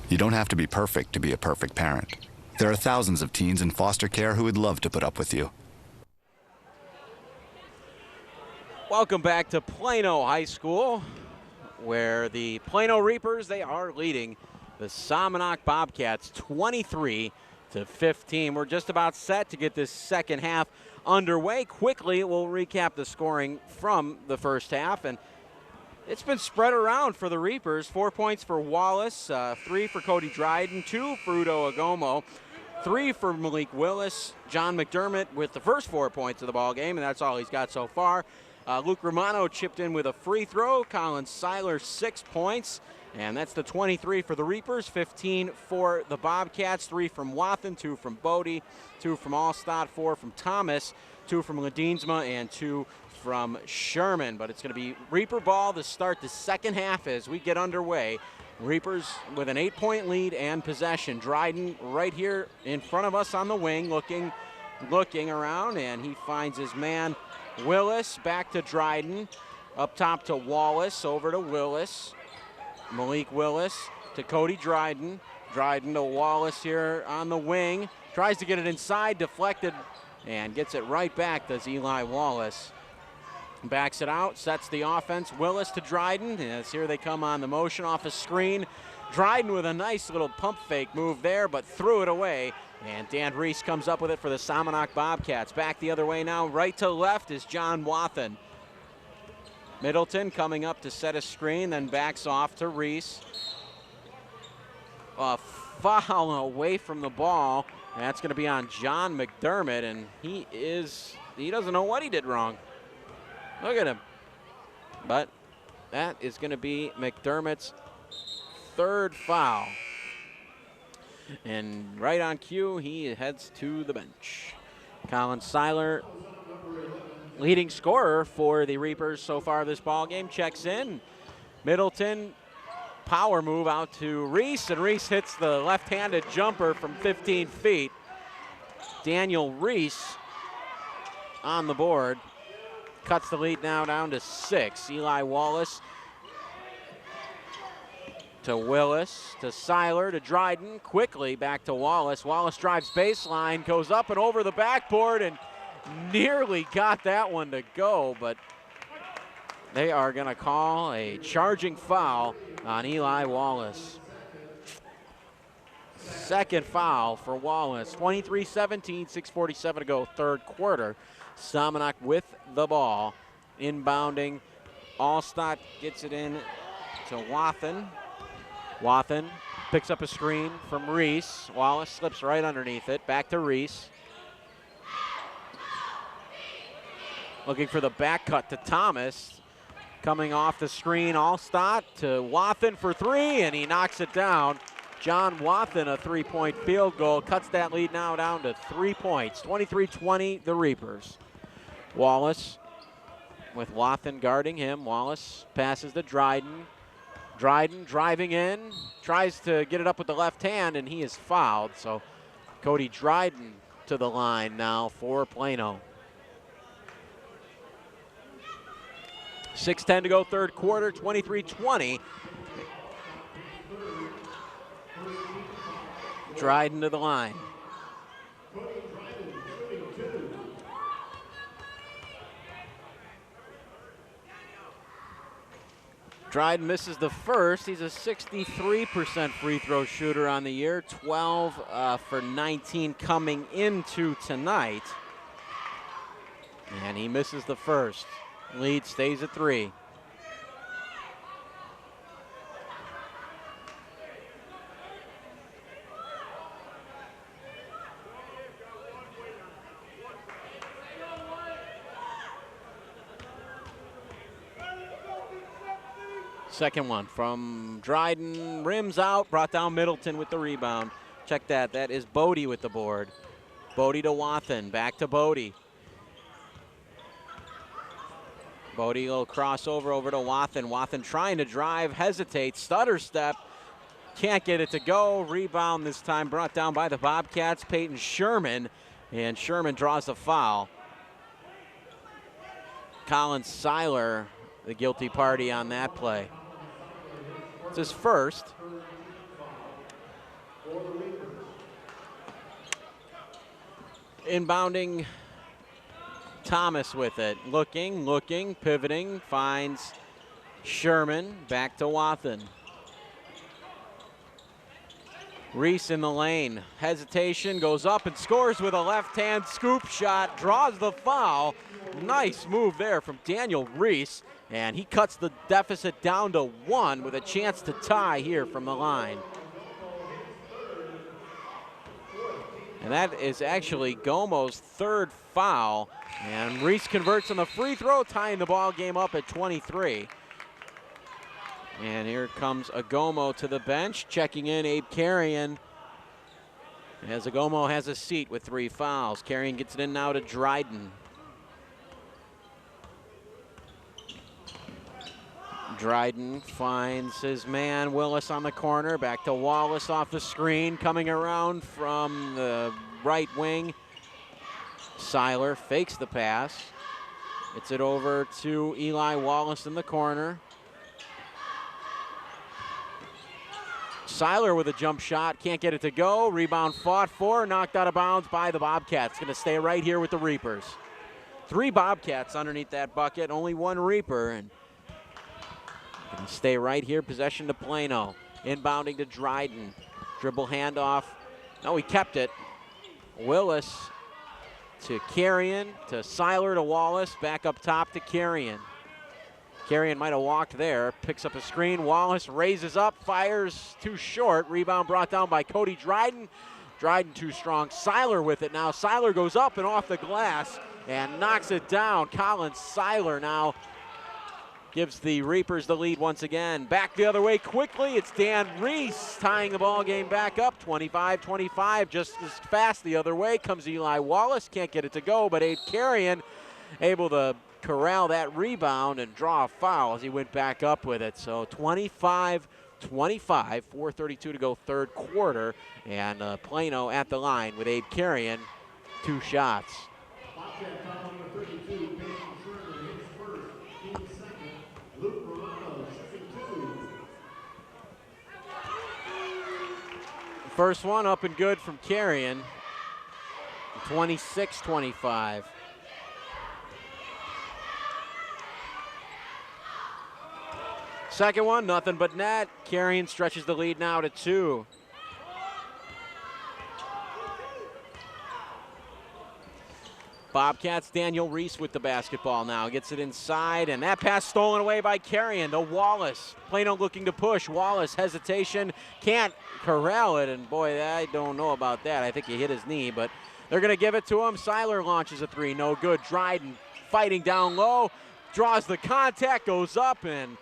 You don't have to be perfect to be a perfect parent. There are thousands of teens in foster care who would love to put up with you. Welcome back to Plano High School, where the Plano Reapers, they are leading the Somonauk Bobcats 23-15. We're just about set to get this second half underway. Quickly, we'll recap the scoring from the first half, and it's been spread around for the Reapers. 4 points for Wallace, 3 for Cody Dryden, 2 for Udo Agomo, 3 for Malik Willis. John McDermott with the first 4 points of the ball game, and that's all he's got so far. Luke Romano chipped in with a free throw. Colin Seiler, 6 points. And that's the 23 for the Reapers, 15 for the Bobcats, 3 from Wathen, 2 from Bodie, 2 from Allstott, 4 from Thomas, 2 from Ledensma, and 2 from Sherman. But it's going to be Reaper ball to start the second half as we get underway. Reapers with an 8-point lead and possession. Dryden right here in front of us on the wing, looking around, and he finds his man Willis. Back to Dryden, up top to Wallace, over to Willis. Malik Willis to Cody Dryden. Dryden to Wallace here on the wing. Tries to get it inside, deflected, and gets it right back, does Eli Wallace. Backs it out, sets the offense. Willis to Dryden, as here they come on the motion off a screen. Dryden with a nice little pump fake move there, but threw it away. And Dan Reese comes up with it for the Somonauk Bobcats. Back the other way now, right to left is John Wathen. Middleton coming up to set a screen, then backs off to Reese. A foul away from the ball. And that's going to be on John McDermott, and he doesn't know what he did wrong. Look at him. But that is going to be McDermott's third foul. And right on cue, he heads to the bench. Colin Seiler, leading scorer for the Reapers so far this ball game, checks in. Middleton, power move out to Reese, and Reese hits the left-handed jumper from 15 feet. Daniel Reese on the board. Cuts the lead now down to 6. Eli Wallace to Willis, to Seiler, to Dryden, quickly back to Wallace. Wallace drives baseline, goes up and over the backboard, and nearly got that one to go, but they are going to call a charging foul on Eli Wallace. Second foul for Wallace. 23-17, 6:47 to go, third quarter. Somonauk with the ball. Inbounding. Allstott gets it in to Wathen. Wathen picks up a screen from Reese. Wallace slips right underneath it. Back to Reese. Looking for the back cut to Thomas. Coming off the screen, Allstott to Wathen for three, and he knocks it down. John Wathen, a three-point field goal, cuts that lead now down to 3 points. 23-20, the Reapers. Wallace with Wathen guarding him. Wallace passes to Dryden. Dryden driving in, tries to get it up with the left hand, and he is fouled. So Cody Dryden to the line now for Plano. 6:10 to go, third quarter, 23-20. Dryden to the line. Dryden misses the first. He's a 63% free throw shooter on the year, 12 for 19 coming into tonight. And he misses the first. Lead stays at 3. Second one from Dryden, rims out, brought down Middleton with the rebound. Check that, that is Bodie with the board. Bodie to Wathen, back to Bodie. Bodie will crossover over to Wathen. Wathen trying to drive, hesitates, stutter step, can't get it to go. Rebound this time brought down by the Bobcats, Peyton Sherman, and Sherman draws the foul. Colin Seiler, the guilty party on that play. It's his first. Inbounding Thomas with it. Looking, pivoting, finds Sherman. Back to Wathen. Reese in the lane. Hesitation, goes up and scores with a left-hand scoop shot. Draws the foul. Nice move there from Daniel Reese. And he cuts the deficit down to 1 with a chance to tie here from the line. And that is actually Gomo's third foul. And Reese converts on the free throw, tying the ball game up at 23. And here comes Agomo to the bench, checking in Abe Carrion. As Agomo has a seat with 3 fouls. Carrion gets it in now to Dryden. Dryden finds his man Willis on the corner. Back to Wallace off the screen. Coming around from the right wing. Seiler fakes the pass. Gets it over to Eli Wallace in the corner. Seiler with a jump shot. Can't get it to go. Rebound fought for. Knocked out of bounds by the Bobcats. Going to stay right here with the Reapers. 3 Bobcats underneath that bucket. Only 1 Reaper. And and stay right here, possession to Plano. Inbounding to Dryden. Dribble handoff. No, he kept it. Willis to Carrion, to Seiler to Wallace. Back up top to Carrion. Carrion might have walked there. Picks up a screen. Wallace raises up, fires too short. Rebound brought down by Cody Dryden. Dryden too strong. Seiler with it now. Seiler goes up and off the glass and knocks it down. Colin Seiler now gives the Reapers the lead once again. Back the other way quickly, it's Dan Reese tying the ball game back up, 25-25. Just as fast the other way comes Eli Wallace. Can't get it to go, but Abe Carrion able to corral that rebound and draw a foul as he went back up with it. So 25-25, 4:32 to go third quarter, and Plano at the line with Abe Carrion, 2 shots. First one up and good from Carrion, 26-25. Second one, nothing but net. Carrion stretches the lead now to 2. Bobcats, Daniel Reese with the basketball now. Gets it inside, and that pass stolen away by Carrion to Wallace. Plano looking to push. Wallace, hesitation, can't corral it, and boy, I don't know about that. I think he hit his knee, but they're going to give it to him. Seiler launches a 3, no good. Dryden fighting down low, draws the contact, goes up, and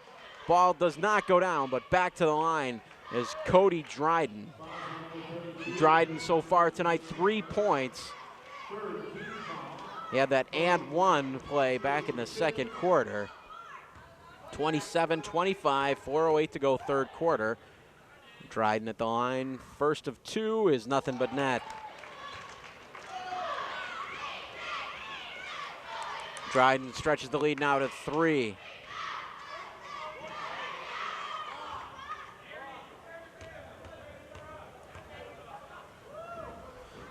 ball does not go down, but back to the line is Cody Dryden. Dryden so far tonight, 3 points. He had that and one play back in the second quarter. 27-25, 4:08 to go third quarter. Dryden at the line, first of 2 is nothing but net. Dryden stretches the lead now to 3.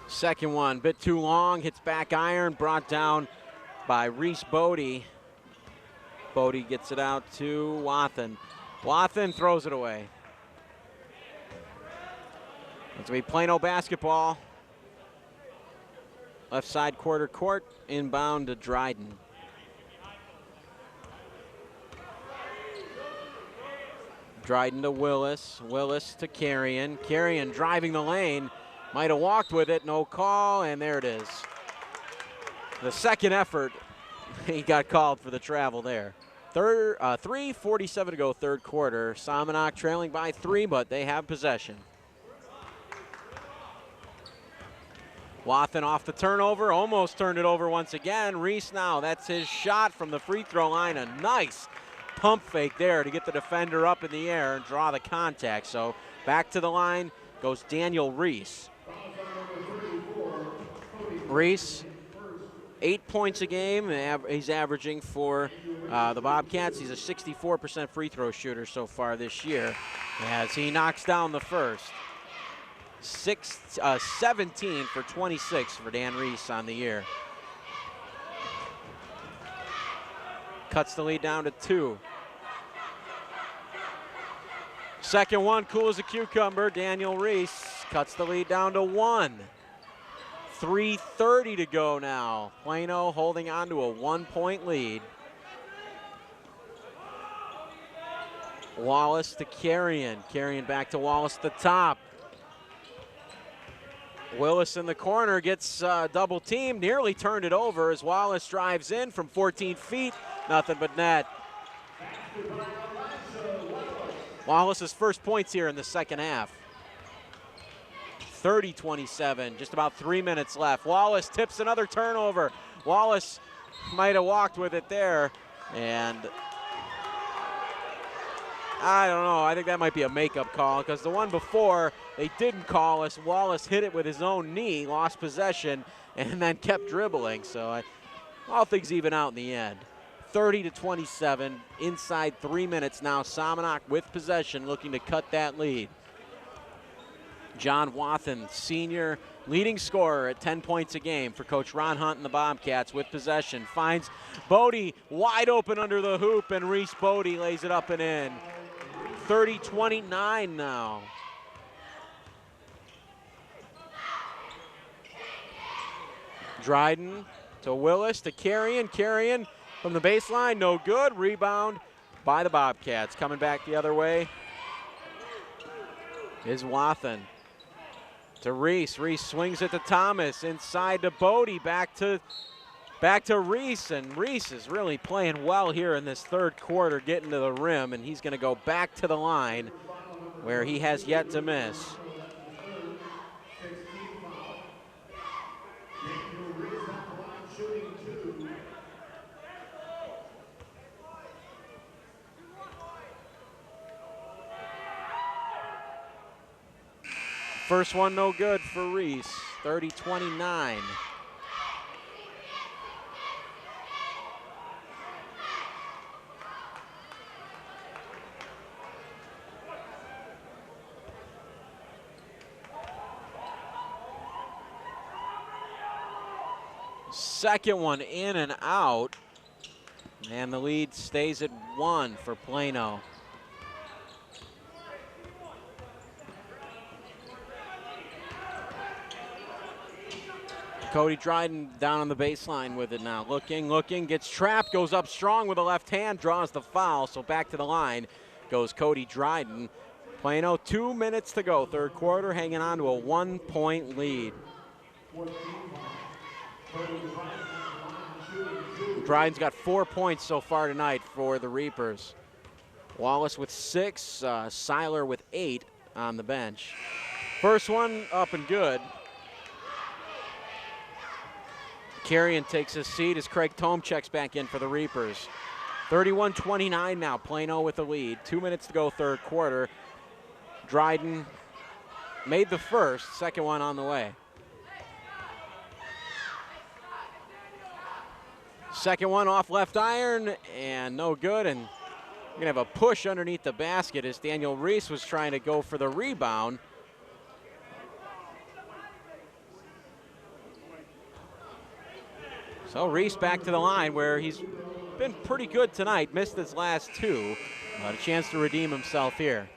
Second one, bit too long, hits back iron, brought down by Reese Bodie. Bodie gets it out to Wathen. Wathen throws it away. It's going to be Plano basketball. Left side quarter court, inbound to Dryden. Dryden to Willis. Willis to Carrion. Carrion driving the lane. Might have walked with it, no call, and there it is. The second effort, he got called for the travel there. 3:47 to go third quarter. Somonauk trailing by 3, but they have possession. Wathen off the turnover, almost turned it over once again. Reese now, that's his shot from the free throw line. A nice pump fake there to get the defender up in the air and draw the contact. So back to the line goes Daniel Reese. Reese, 8 points a game. He's averaging for the Bobcats. He's a 64% free throw shooter so far this year as he knocks down the first. 17 for 26 for Dan Reese on the year. Cuts the lead down to 2. Second one, cool as a cucumber. Daniel Reese cuts the lead down to 1. 3:30 to go now. Plano holding on to a 1-point lead. Wallace to Carrion. Carrion back to Wallace at the top. Willis in the corner gets double teamed, nearly turned it over as Wallace drives in from 14 feet. Nothing but net. Wallace's first points here in the second half. 30-27, just about 3 minutes left. Wallace tips another turnover. Wallace might have walked with it there, and I don't know, I think that might be a makeup call because the one before they didn't call us. Wallace hit it with his own knee, lost possession, and then kept dribbling. So all things even out in the end. 30-27, inside 3 minutes now. Somonauk with possession, looking to cut that lead. John Wathen, senior leading scorer at 10 points a game for Coach Ron Hunt and the Bobcats with possession. Finds Bodie wide open under the hoop, and Reese Bodie lays it up and in. 30-29 now. Dryden to Willis to Carrion. Carrion from the baseline, no good. Rebound by the Bobcats. Coming back the other way is Wathen. To Reese. Reese swings it to Thomas. Inside to Bodie. Back to Reese. And Reese is really playing well here in this third quarter, getting to the rim. And he's going to go back to the line where he has yet to miss. First one no good for Reese, 30-29. Second one in and out, and the lead stays at 1 for Plano. Cody Dryden down on the baseline with it now. Looking, gets trapped, goes up strong with a left hand, draws the foul, so back to the line goes Cody Dryden. Plano, 2 minutes to go, third quarter, hanging on to a 1-point lead. Dryden's got 4 points so far tonight for the Reapers. Wallace with 6, Seiler with 8 on the bench. First one up and good. Carrion takes his seat as Craig Tome checks back in for the Reapers. 31-29 now, Plano with the lead. 2 minutes to go, third quarter. Dryden made the first, second one on the way. Second one off left iron and no good, and we're gonna have a push underneath the basket as Daniel Reese was trying to go for the rebound. So Reese back to the line where he's been pretty good tonight, missed his last 2, but a chance to redeem himself here.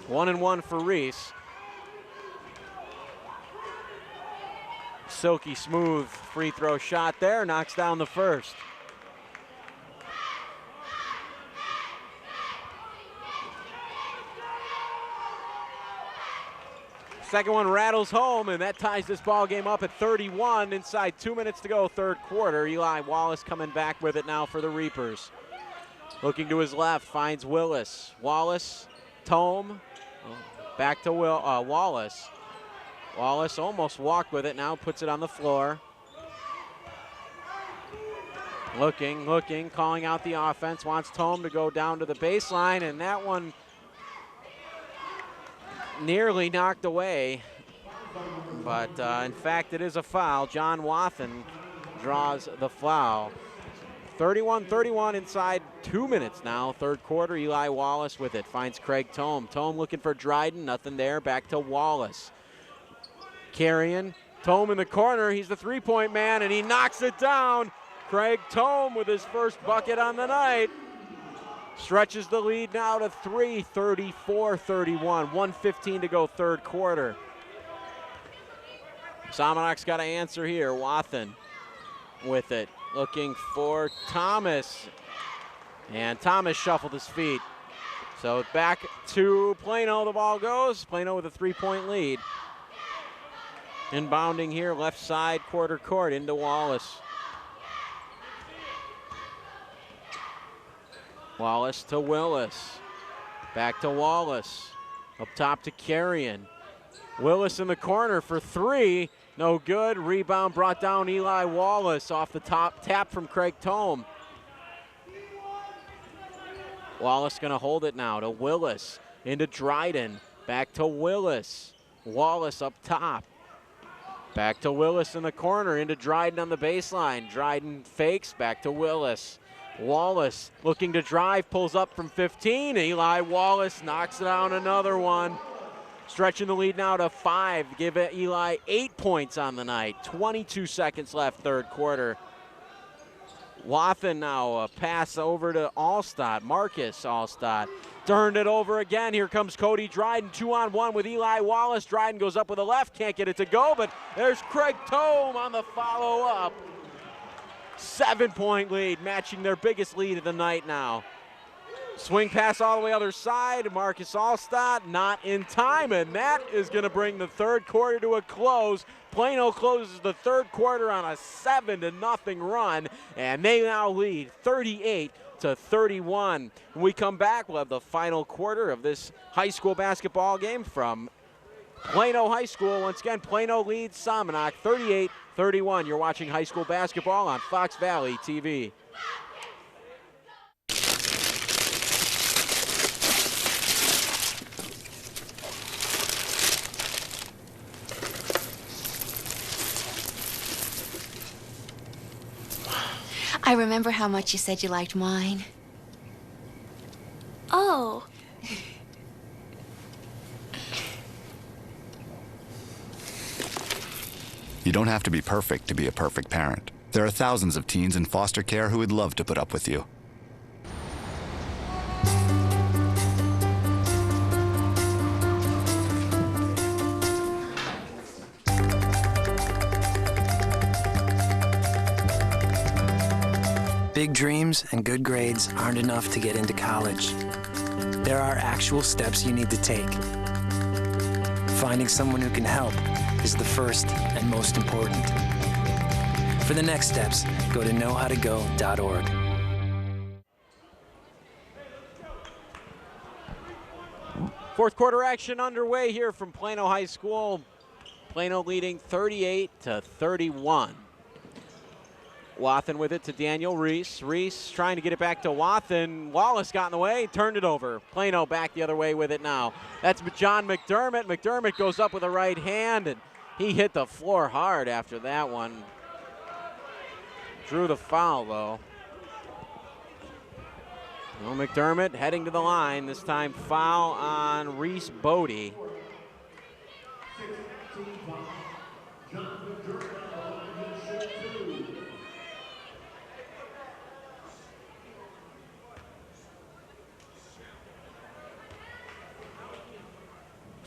1-1 for Reese. Silky smooth free throw shot there, knocks down the first. Second one rattles home, and that ties this ball game up at 31 inside 2 minutes to go, third quarter. Eli Wallace coming back with it now for the Reapers. Looking to his left, finds Willis. Wallace, Tome, back to Wallace. Wallace almost walked with it, now puts it on the floor. Looking, calling out the offense, wants Tome to go down to the baseline, and that one nearly knocked away, but in fact it is a foul. John Wathen draws the foul. 31-31 inside 2 minutes now, third quarter. Eli Wallace with it, finds Craig Tome. Tome looking for Dryden, nothing there, back to Wallace. Carrion, Tome in the corner, he's the three-point man, and he knocks it down. Craig Tome with his first bucket on the night. Stretches the lead now to 3, 34-31, 1:15 to go third quarter. Somonauk's got to answer here. Wathen with it, looking for Thomas. And Thomas shuffled his feet. So back to Plano, the ball goes. Plano with a 3-point lead. Inbounding here, left side, quarter court into Wallace. Wallace to Willis. Back to Wallace. Up top to Carrion. Willis in the corner for 3. No good. Rebound brought down Eli Wallace off the top tap from Craig Tome. Wallace going to hold it now to Willis. Into Dryden. Back to Willis. Wallace up top. Back to Willis in the corner. Into Dryden on the baseline. Dryden fakes. Back to Willis. Wallace looking to drive, pulls up from 15. Eli Wallace knocks down another one. Stretching the lead now to 5. Give Eli 8 points on the night. 22 seconds left, third quarter. Wathen now a pass over to Allstott. Marcus Allstott turned it over again. Here comes Cody Dryden, 2-on-1 with Eli Wallace. Dryden goes up with a left, can't get it to go, but there's Craig Tome on the follow-up. 7-point lead, matching their biggest lead of the night now. Swing pass all the way other side. Marcus Allstott not in time, and that is going to bring the third quarter to a close. Plano closes the third quarter on a 7-0 run, and they now lead 38-31. When we come back, we'll have the final quarter of this high school basketball game from Plano High School. Once again, Plano leads Somonauk 38-31. You're watching high school basketball on Fox Valley TV. I remember how much you said you liked wine. Oh. You don't have to be perfect to be a perfect parent. There are thousands of teens in foster care who would love to put up with you. Big dreams and good grades aren't enough to get into college. There are actual steps you need to take. finding someone who can help is the first and most important. For the next steps, go to knowhowtogo.org. Fourth quarter action underway here from Plano High School. Plano leading 38-31. Wathen with it to Daniel Reese. Reese trying to get it back to Wathen. Wallace got in the way, turned it over. Plano back the other way with it now. That's John McDermott. McDermott goes up with a right hand, and he hit the floor hard after that one. Drew the foul, though. Well, McDermott heading to the line. This time foul on Reese Bodie.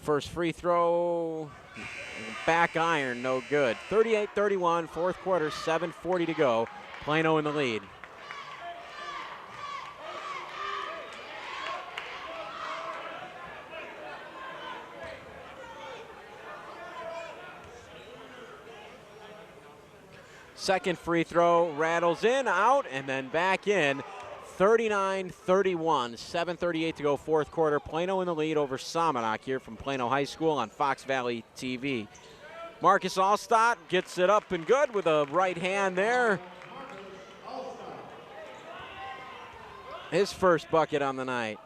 First free throw, back iron, no good. 38-31, fourth quarter, 7:40 to go. Plano in the lead. Second free throw rattles in, out, and then back in. 39-31, 7:38 to go, fourth quarter. Plano in the lead over Somonauk here from Plano High School on Fox Valley TV. Marcus Allstott gets it up and good with a right hand there. His first bucket on the night.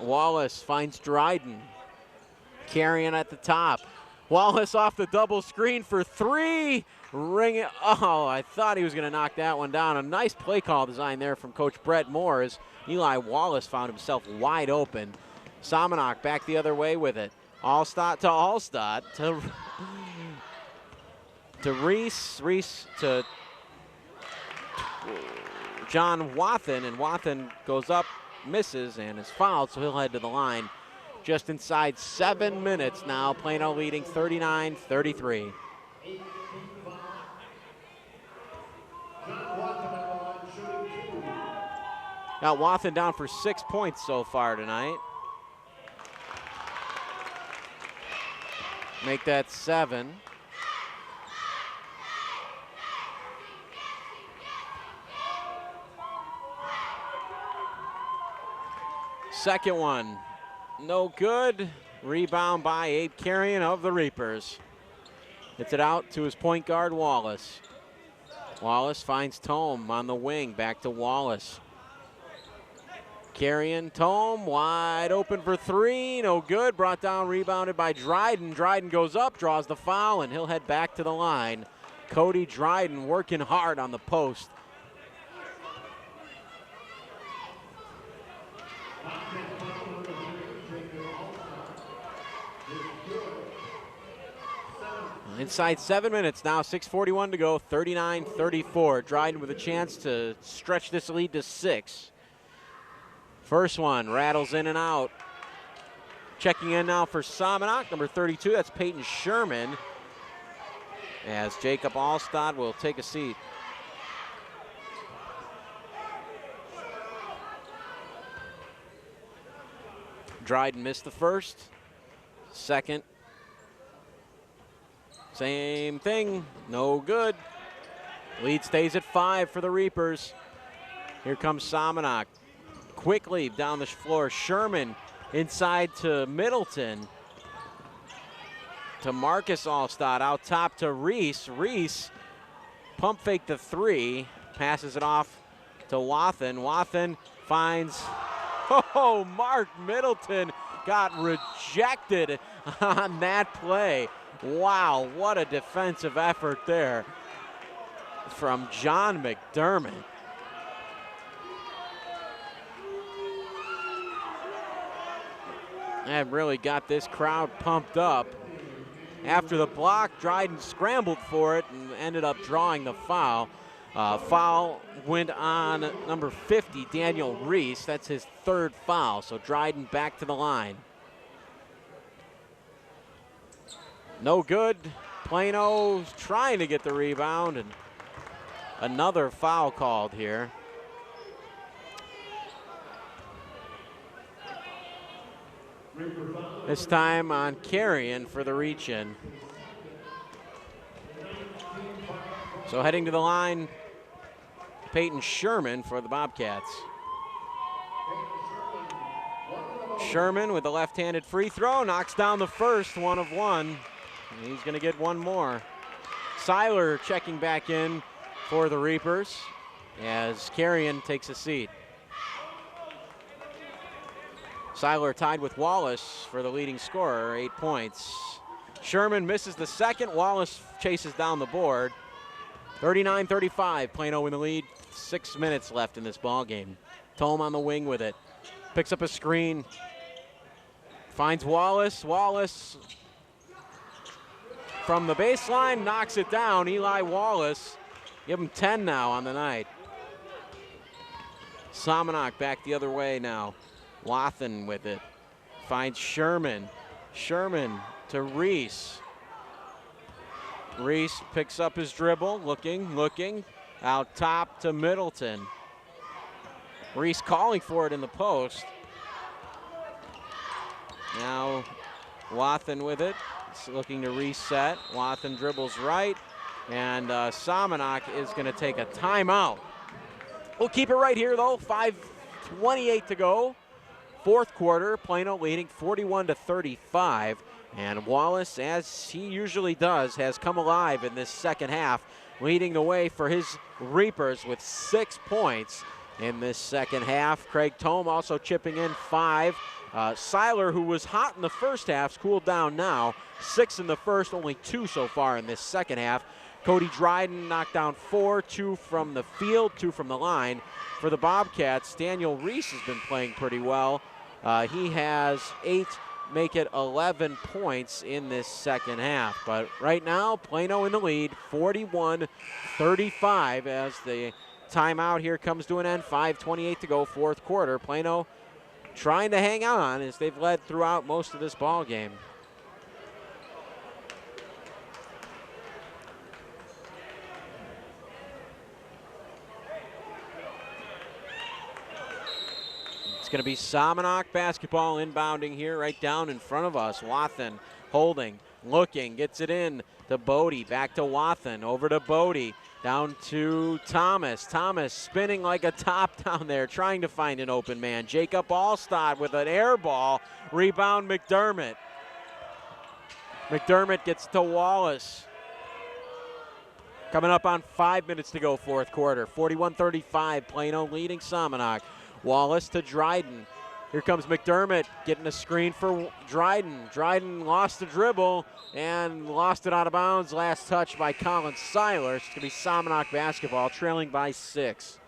Wallace finds Dryden. Carrying at the top. Wallace off the double screen for three. Ring it. Oh, I thought he was going to knock that one down. A nice play call design there from Coach Brett Moore as Eli Wallace found himself wide open. Somonauk back the other way with it. Allstott to Reese. Reese to John Wathen, and Wathen goes up, misses, and is fouled, so he'll head to the line. Just inside 7 minutes now. Plano leading 39-33. Got Wathen down for 6 points so far tonight. Make that 7. Second one, no good. Rebound by Abe Carrion of the Reapers. Hits it out to his point guard, Wallace. Wallace finds Tome on the wing, back to Wallace. Carrion, Tome, wide open for three, no good. Brought down, rebounded by Dryden. Dryden goes up, draws the foul, and he'll head back to the line. Cody Dryden working hard on the post. Inside 7 minutes now, 6:41 to go, 39-34. Dryden with a chance to stretch this lead to 6. First one rattles in and out. Checking in now for Somonauk, number 32, that's Peyton Sherman. As Jacob Allstott will take a seat. Dryden missed the first. Second. Same thing, no good. Lead stays at 5 for the Reapers. Here comes Somonauk. Quickly down the floor, Sherman inside to Middleton. To Marcus Allstott, out top to Reese. Reese pump fake the three, passes it off to Wathen. Wathen finds, oh, Mark Middleton got rejected on that play. Wow, what a defensive effort there from John McDermott. That really got this crowd pumped up. After the block, Dryden scrambled for it and ended up drawing the foul. Foul went on number 50, Daniel Reese. That's his third foul, so Dryden back to the line. No good. Plano trying to get the rebound, and another foul called here. This time on Carrion for the reach-in. So heading to the line, Peyton Sherman for the Bobcats. Sherman with the left-handed free throw, knocks down the first, 1 of 1. He's going to get one more. Seiler checking back in for the Reapers as Carrion takes a seat. Seiler tied with Wallace for the leading scorer, 8 points. Sherman misses the second. Wallace chases down the board. 39-35, Plano in the lead. 6 minutes left in this ball game. Tome on the wing with it. Picks up a screen. Finds Wallace. Wallace from the baseline knocks it down. Eli Wallace. Give him 10 now on the night. Somonauk back the other way now. Wathen with it. Finds Sherman. Sherman to Reese. Reese picks up his dribble, looking. Out top to Middleton. Reese calling for it in the post. Now Wathen with it. It's looking to reset. Wathen dribbles right. And Somonauk is going to take a timeout. We'll keep it right here, though. 5:28 to go. Fourth quarter, Plano leading 41-35. And Wallace, as he usually does, has come alive in this second half, leading the way for his Reapers with 6 points in this second half. Craig Tome also chipping in 5. Seiler, who was hot in the first half, has cooled down now. 6 in the first, only 2 so far in this second half. Cody Dryden knocked down 4, 2 from the field, 2 from the line. For the Bobcats, Daniel Reese has been playing pretty well. He has 8, make it 11 points in this second half. But right now, Plano in the lead, 41-35 as the timeout here comes to an end. 5:28 to go, fourth quarter. Plano trying to hang on as they've led throughout most of this ball game. It's going to be Somonauk basketball inbounding here right down in front of us. Wathen holding, looking, gets it in to Bodie, back to Wathen, over to Bodie, down to Thomas. Thomas spinning like a top down there, trying to find an open man. Jacob Allstad with an air ball, rebound McDermott. McDermott gets to Wallace. Coming up on 5 minutes to go, fourth quarter. 41-35, Plano leading Somonauk. Wallace to Dryden. Here comes McDermott getting a screen for Dryden. Dryden lost the dribble and lost it out of bounds. Last touch by Colin Seiler. It's going to be Somonauk basketball, trailing by 6.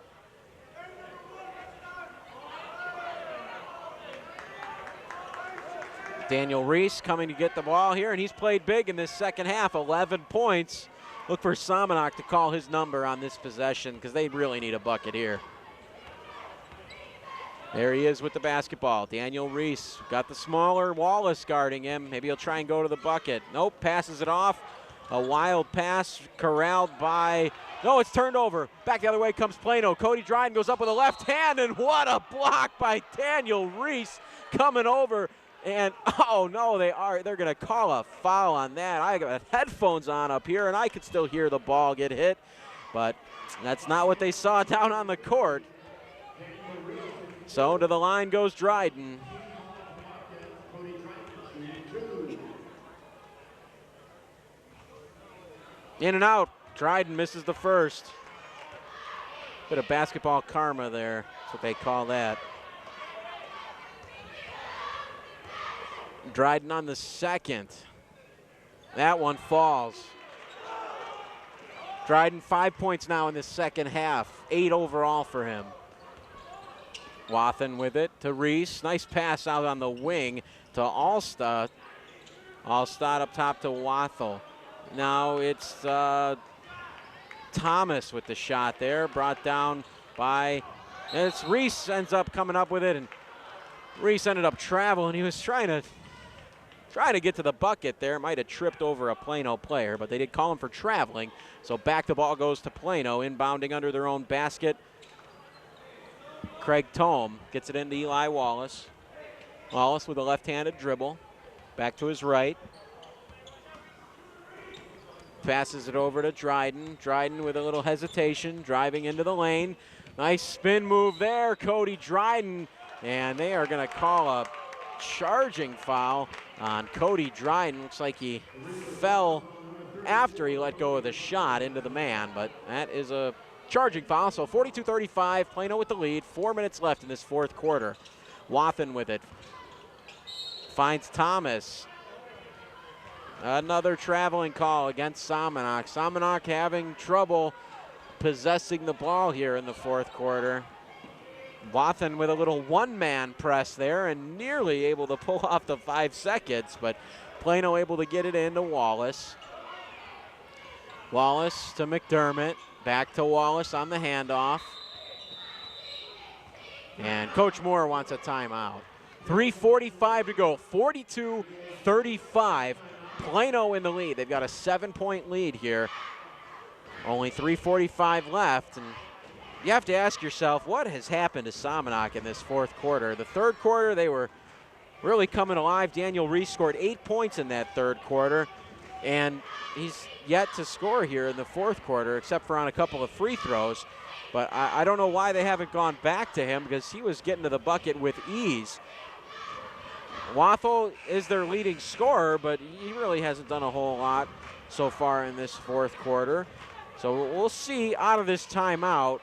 Daniel Reese coming to get the ball here, and he's played big in this second half, 11 points. Look for Somonauk to call his number on this possession because they really need a bucket here. There he is with the basketball. Daniel Reese got the smaller Wallace guarding him. Maybe he'll try and go to the bucket. Nope, passes it off. A wild pass corralled by, no, it's turned over. Back the other way comes Plano. Cody Dryden goes up with a left hand, and what a block by Daniel Reese coming over. And, oh, no, they're going to call a foul on that. I got headphones on up here, and I could still hear the ball get hit. But that's not what they saw down on the court. So to the line goes Dryden. In and out. Dryden misses the first. Bit of basketball karma there. That's what they call that. Dryden on the second. That one falls. Dryden 5 points now in the second half. 8 overall for him. Wathen with it to Reese. Nice pass out on the wing to Allstad. Allstad up top to Wathel. Now it's Thomas with the shot there. Brought down by, it's Reese ends up coming up with it, and Reese ended up traveling. He was trying to get to the bucket there. Might have tripped over a Plano player, but they did call him for traveling. So back the ball goes to Plano, inbounding under their own basket. Craig Tome gets it into Eli Wallace. Wallace with a left-handed dribble. Back to his right. Passes it over to Dryden. Dryden with a little hesitation, driving into the lane. Nice spin move there, Cody Dryden. And they are going to call a charging foul on Cody Dryden. Looks like he fell after he let go of the shot into the man, but that is a charging foul. So 42-35, Plano with the lead. 4 minutes left in this fourth quarter. Wathen with it. Finds Thomas. Another traveling call against Somonauk. Somonauk having trouble possessing the ball here in the fourth quarter. Wathen with a little one-man press there and nearly able to pull off the 5 seconds, but Plano able to get it into Wallace. Wallace to McDermott. Back to Wallace on the handoff. And Coach Moore wants a timeout. 3:45 to go, 42-35. Plano in the lead. They've got a 7-point lead here. Only 3:45 left, and you have to ask yourself, what has happened to Somonauk in this fourth quarter? The third quarter, they were really coming alive. Daniel Reese scored 8 points in that third quarter, and he's yet to score here in the fourth quarter, except for on a couple of free throws. But I don't know why they haven't gone back to him, because he was getting to the bucket with ease. Wathel is their leading scorer, but he really hasn't done a whole lot so far in this fourth quarter. So we'll see out of this timeout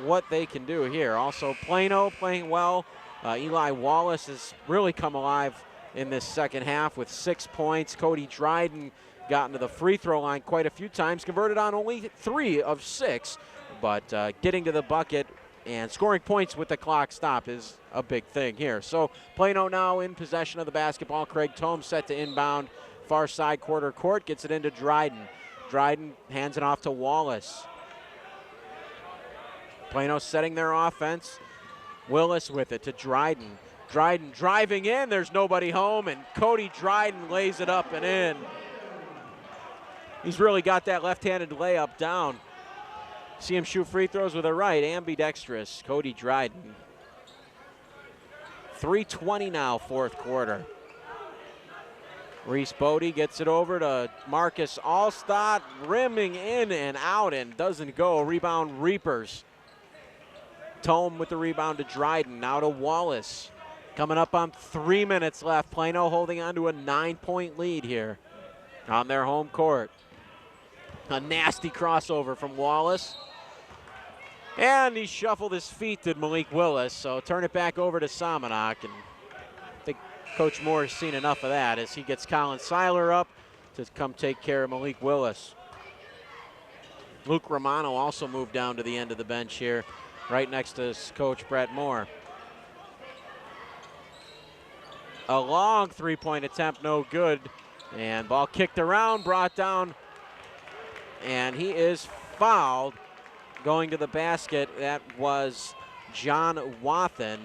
what they can do here. Also, Plano playing well. Eli Wallace has really come alive in this second half with 6 points. Cody Dryden got into the free throw line quite a few times, converted on only 3 of 6, but getting to the bucket and scoring points with the clock stop is a big thing here. So Plano now in possession of the basketball. Craig Tome set to inbound far side quarter court, gets it into Dryden. Dryden hands it off to Wallace. Plano setting their offense. Willis with it to Dryden. Dryden driving in, there's nobody home, and Cody Dryden lays it up and in. He's really got that left-handed layup down. See him shoot free throws with a right, ambidextrous, Cody Dryden. 3:20 now, fourth quarter. Reese Bodie gets it over to Marcus Allstott, rimming in and out and doesn't go. Rebound Reapers. Tome with the rebound to Dryden, now to Wallace. Coming up on 3 minutes left. Plano holding on to a 9-point lead here on their home court. A nasty crossover from Wallace. And he shuffled his feet, did Malik Willis, so turn it back over to Somonauk. And I think Coach Moore has seen enough of that as he gets Colin Seiler up to come take care of Malik Willis. Luke Romano also moved down to the end of the bench here, right next to his coach, Brett Moore. A long three-point attempt, no good. And ball kicked around, brought down, and he is fouled. Going to the basket, that was John Wathen.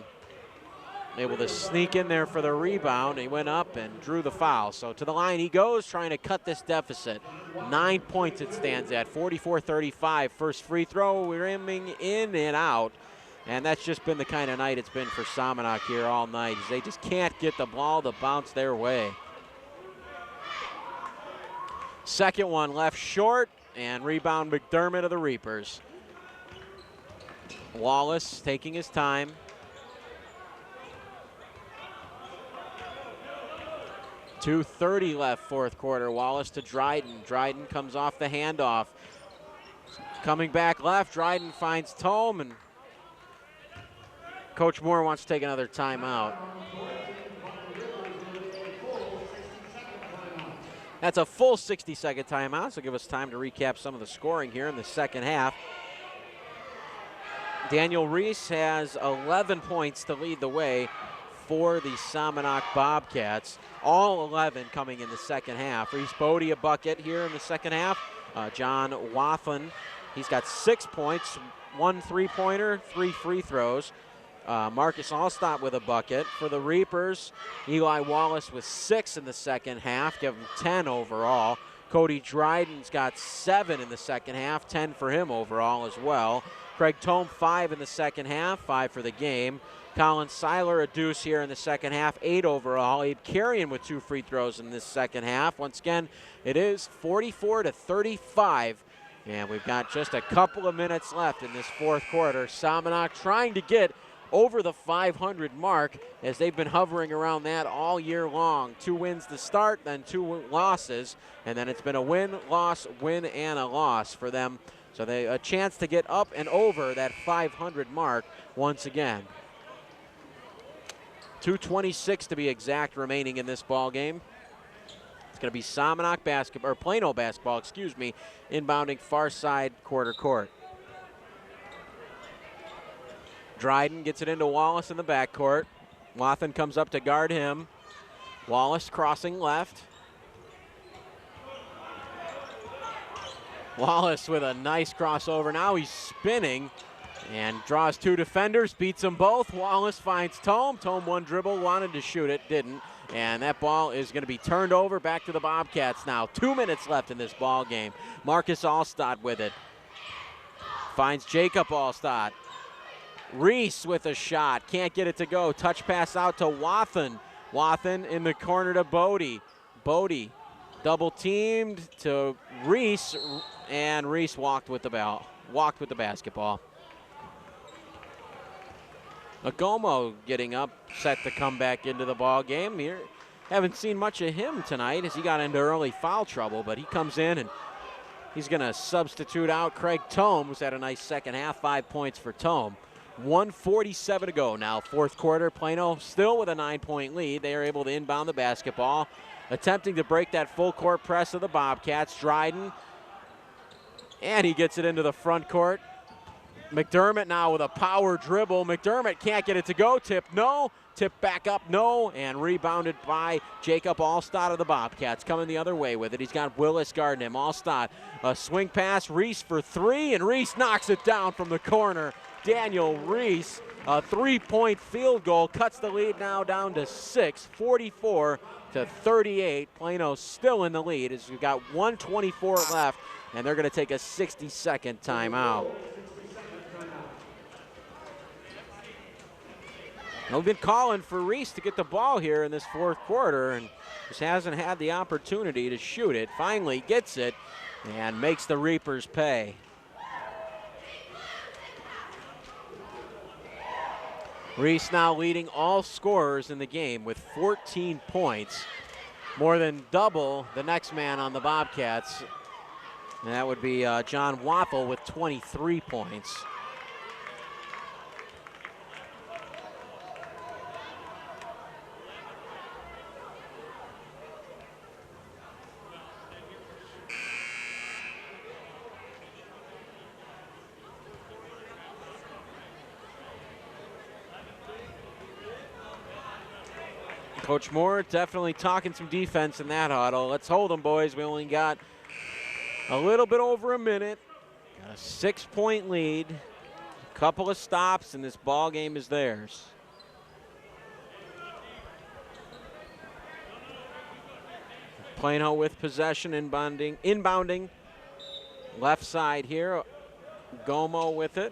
Able to sneak in there for the rebound. He went up and drew the foul. So to the line he goes, trying to cut this deficit. 9 points it stands at, 44-35. First free throw, rimming in and out. And that's just been the kind of night it's been for Somonauk here all night. As they just can't get the ball to bounce their way. Second one left short, and rebound McDermott of the Reapers. Wallace taking his time. .230 left fourth quarter. Wallace to Dryden. Dryden comes off the handoff. Coming back left, Dryden finds Tome, and Coach Moore wants to take another timeout. That's a full 60-second timeout, so give us time to recap some of the scoring here in the second half. Daniel Reese has 11 points to lead the way for the Somonauk Bobcats. All 11 coming in the second half. Reese Bodie a bucket here in the second half. John Wathen, he's got 6 points, 1 three-pointer, 3 free throws. Marcus Allstott with a bucket. For the Reapers, Eli Wallace with 6 in the second half, give him 10 overall. Cody Dryden's got 7 in the second half, 10 for him overall as well. Craig Tome 5 in the second half, 5 for the game. Colin Seiler a deuce here in the second half, 8 overall. Abe Carrion with 2 free throws in this second half. Once again, it is 44-35, and we've got just a couple of minutes left in this fourth quarter. Somonauk trying to get over the 500 mark as they've been hovering around that all year long. 2 wins to start, then 2 losses, and then it's been a win, loss, win, and a loss for them. So they a chance to get up and over that 500 mark once again. 2:26 to be exact remaining in this ball game. It's going to be Somonauk basketball, or Plano basketball, excuse me, inbounding far side quarter court. Dryden gets it into Wallace in the backcourt. Wathen comes up to guard him. Wallace crossing left. Wallace with a nice crossover. Now he's spinning and draws 2 defenders, beats them both. Wallace finds Tome. Tome one dribble, wanted to shoot it, didn't. And that ball is going to be turned over back to the Bobcats now. 2 minutes left in this ball game. Marcus Allstott with it. Finds Jacob Allstott. Reese with a shot, can't get it to go. Touch pass out to Wathen. Wathen in the corner to Bodie. Bodie double teamed to Reese, and Reese walked with the basketball. Agomo getting up, set to come back into the ball game. Here, haven't seen much of him tonight as he got into early foul trouble, but he comes in and he's going to substitute out Craig Tome, who's had a nice second half, 5 points for Tome. 1:47 to go now, fourth quarter. Plano still with a 9-point lead. They are able to inbound the basketball, attempting to break that full court press of the Bobcats. Dryden, and he gets it into the front court. McDermott now with a power dribble. McDermott can't get it to go. Tip, no. Tip back up, no. And rebounded by Jacob Allstott of the Bobcats. Coming the other way with it. He's got Willis guarding him. Allstott, a swing pass. Reese for 3, and Reese knocks it down from the corner. Daniel Reese, a 3-point field goal, cuts the lead now down to 6, 44-38. Plano still in the lead as we've got 1:24 left, and they're going to take a 60-second timeout. We've been calling for Reese to get the ball here in this fourth quarter, and just hasn't had the opportunity to shoot it. Finally gets it and makes the Reapers pay. Reese now leading all scorers in the game with 14 points, more than double the next man on the Bobcats. And that would be John Waffle with 23 points. Coach Moore definitely talking some defense in that huddle. Let's hold them, boys. We only got a little bit over a minute. Got a 6-point lead. A couple of stops, and this ball game is theirs. Plano with possession, inbounding. Left side here. Gomo with it.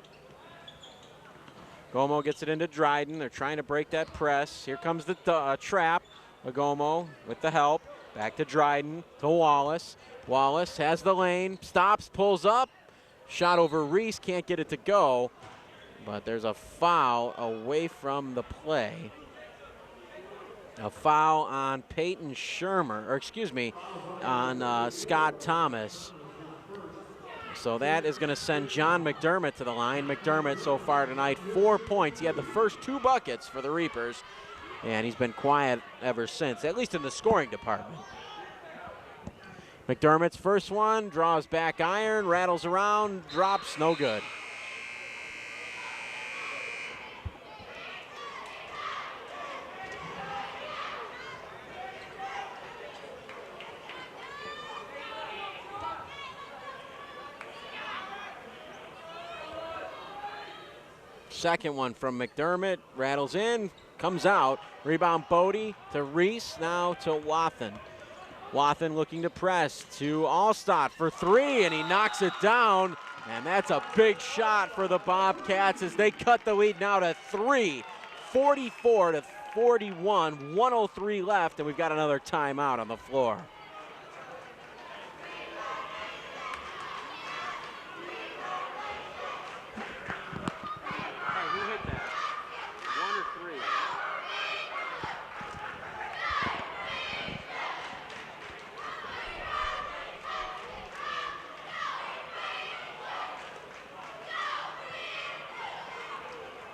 Gomo gets it into Dryden. They're trying to break that press. Here comes the trap. Gomo with the help. Back to Dryden, to Wallace. Wallace has the lane, stops, pulls up. Shot over Reese, can't get it to go. But there's a foul away from the play. A foul on Peyton Shermer, or excuse me, on Scott Thomas. So that is going to send John McDermott to the line. McDermott so far tonight, 4 points. He had the first 2 buckets for the Reapers, and he's been quiet ever since, at least in the scoring department. McDermott's first one, draws back iron, rattles around, drops, no good. Second one from McDermott, rattles in, comes out. Rebound Bodie to Reese, now to Wathen. Wathen looking to press to Allstott for 3, and he knocks it down. And that's a big shot for the Bobcats as they cut the lead now to 3. 44-41, 1:03 left, and we've got another timeout on the floor. Hey, who hit that? 1 or 3?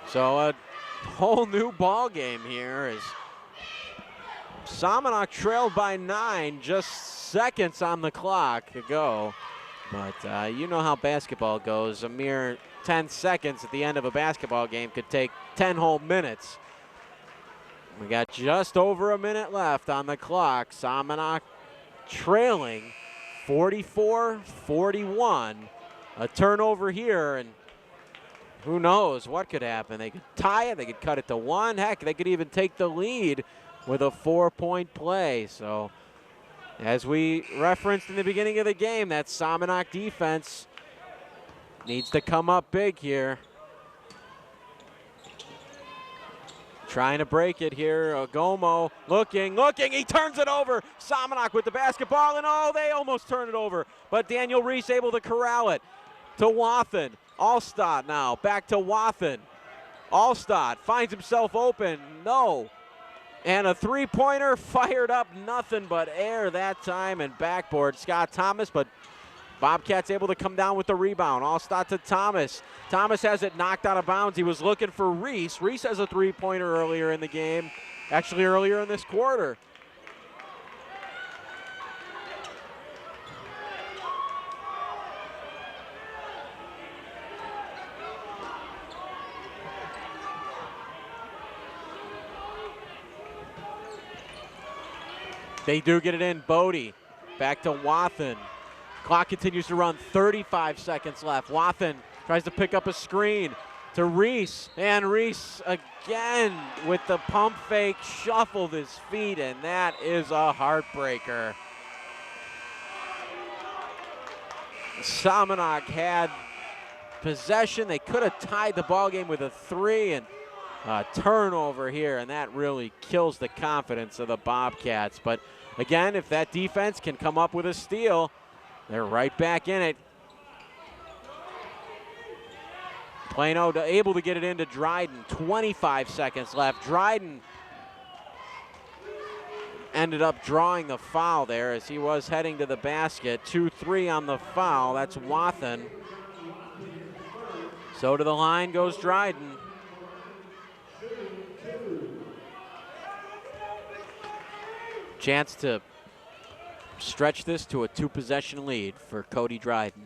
So a whole new ball game here as Somonauk trailed by 9, just seconds on the clock to go. But you know how basketball goes. A mere 10 seconds at the end of a basketball game could take 10 whole minutes. We got just over a minute left on the clock. Somonauk trailing 44-41. A turnover here, and who knows what could happen. They could tie it, they could cut it to 1. Heck, they could even take the lead with a 4-point play. So as we referenced in the beginning of the game, that Somonauk defense needs to come up big here. Trying to break it here. Ogomo looking, he turns it over. Somonauk with the basketball, and oh, they almost turn it over. But Daniel Reese able to corral it to Wathen. Allstott now, back to Wathen. Allstott finds himself open, no. And a three-pointer fired up, nothing but air that time, and backboard Scott Thomas, but Bobcats able to come down with the rebound. Allstott to Thomas. Thomas has it knocked out of bounds. He was looking for Reese. Reese has a three-pointer earlier in the game, actually earlier in this quarter. They do get it in. Bodie back to Wathen. Clock continues to run. 35 seconds left. Wathen tries to pick up a screen to Reese. And Reese again with the pump fake shuffled his feet, and that is a heartbreaker. Somonauk had possession. They could have tied the ball game with a 3, and a turnover here, and that really kills the confidence of the Bobcats. But again, if that defense can come up with a steal, they're right back in it. Plano able to get it into Dryden. 25 seconds left. Dryden ended up drawing the foul there as he was heading to the basket. 2-3 on the foul. That's Wathen. So to the line goes Dryden. Chance to stretch this to a 2-possession lead for Cody Dryden.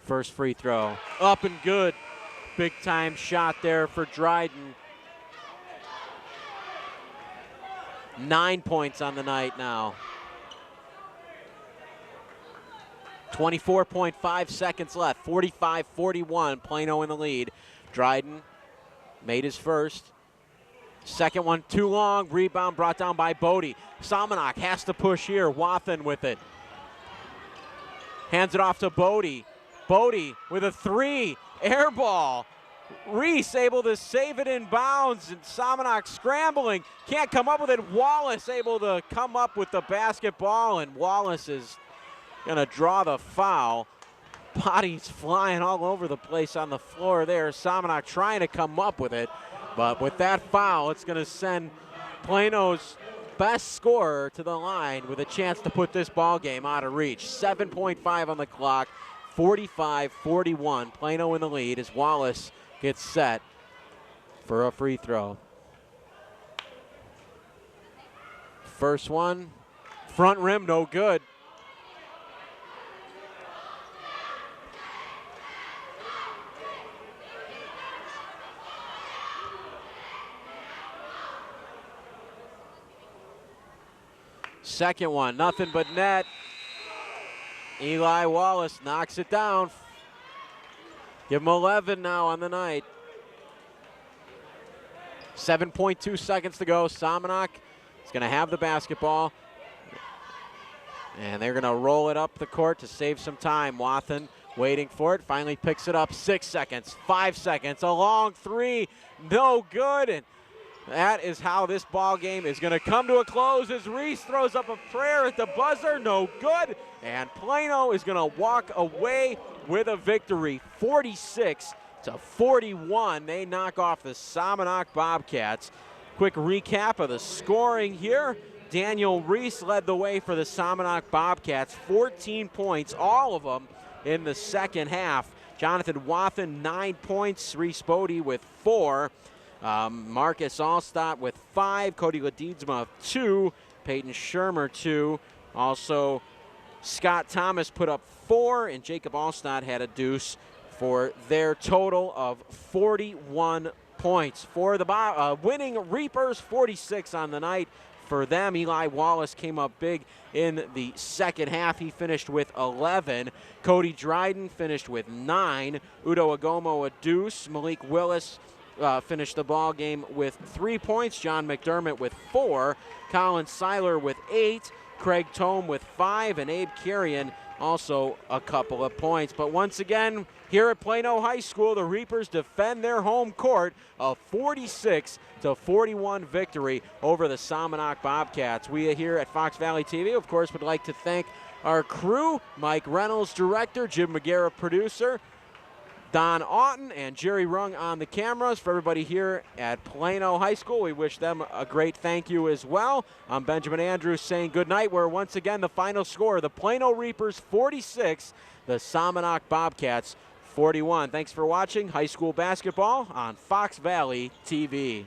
First free throw, up and good. Big time shot there for Dryden. 9 points on the night now. 24.5 seconds left, 45-41, Plano in the lead. Dryden made his first. Second one too long, rebound brought down by Bodie. Somonauk has to push here, Wathen with it. Hands it off to Bodie. Bodie with a 3, air ball. Reese able to save it in bounds, and Somonauk scrambling, can't come up with it. Wallace able to come up with the basketball, and Wallace is gonna draw the foul. Bodies flying all over the place on the floor there. Somonauk trying to come up with it. But with that foul, it's going to send Plano's best scorer to the line with a chance to put this ball game out of reach. 7.5 on the clock, 45-41. Plano in the lead as Wallace gets set for a free throw. First one, front rim, no good. Second one, nothing but net. Eli Wallace knocks it down. Give him 11 now on the night. 7.2 seconds to go. Somonauk is going to have the basketball. And they're going to roll it up the court to save some time. Wathen waiting for it, finally picks it up. 6 seconds, 5 seconds, a long 3, no good. And that is how this ball game is going to come to a close as Reese throws up a prayer at the buzzer. No good. And Plano is going to walk away with a victory, 46-41. They knock off the Somonauk Bobcats. Quick recap of the scoring here. Daniel Reese led the way for the Somonauk Bobcats, 14 points, all of them in the second half. Jonathan Wathen, 9 points. Reese Bodie with 4. Marcus Allstott with 5. Cody Lediedsma 2. Peyton Shermer 2. Also, Scott Thomas put up 4, and Jacob Allstott had a deuce for their total of 41 points. For the winning Reapers, 46 on the night. For them, Eli Wallace came up big in the second half. He finished with 11. Cody Dryden finished with 9. Udo Agomo a deuce. Malik Willis finished the ball game with 3 points. John McDermott with 4. Colin Seiler with 8. Craig Tome with 5. And Abe Carrion also a couple of points. But once again, here at Plano High School, the Reapers defend their home court, a 46-41 victory over the Somonauk Bobcats. We here at Fox Valley TV, of course, would like to thank our crew, Mike Reynolds, director, Jim McGarrett, producer, Don Oughton and Jerry Rung on the cameras. For everybody here at Plano High School, we wish them a great thank you as well. I'm Benjamin Andrews saying good night, where once again the final score, the Plano Reapers 46, the Somonauk Bobcats 41. Thanks for watching high school basketball on Fox Valley TV.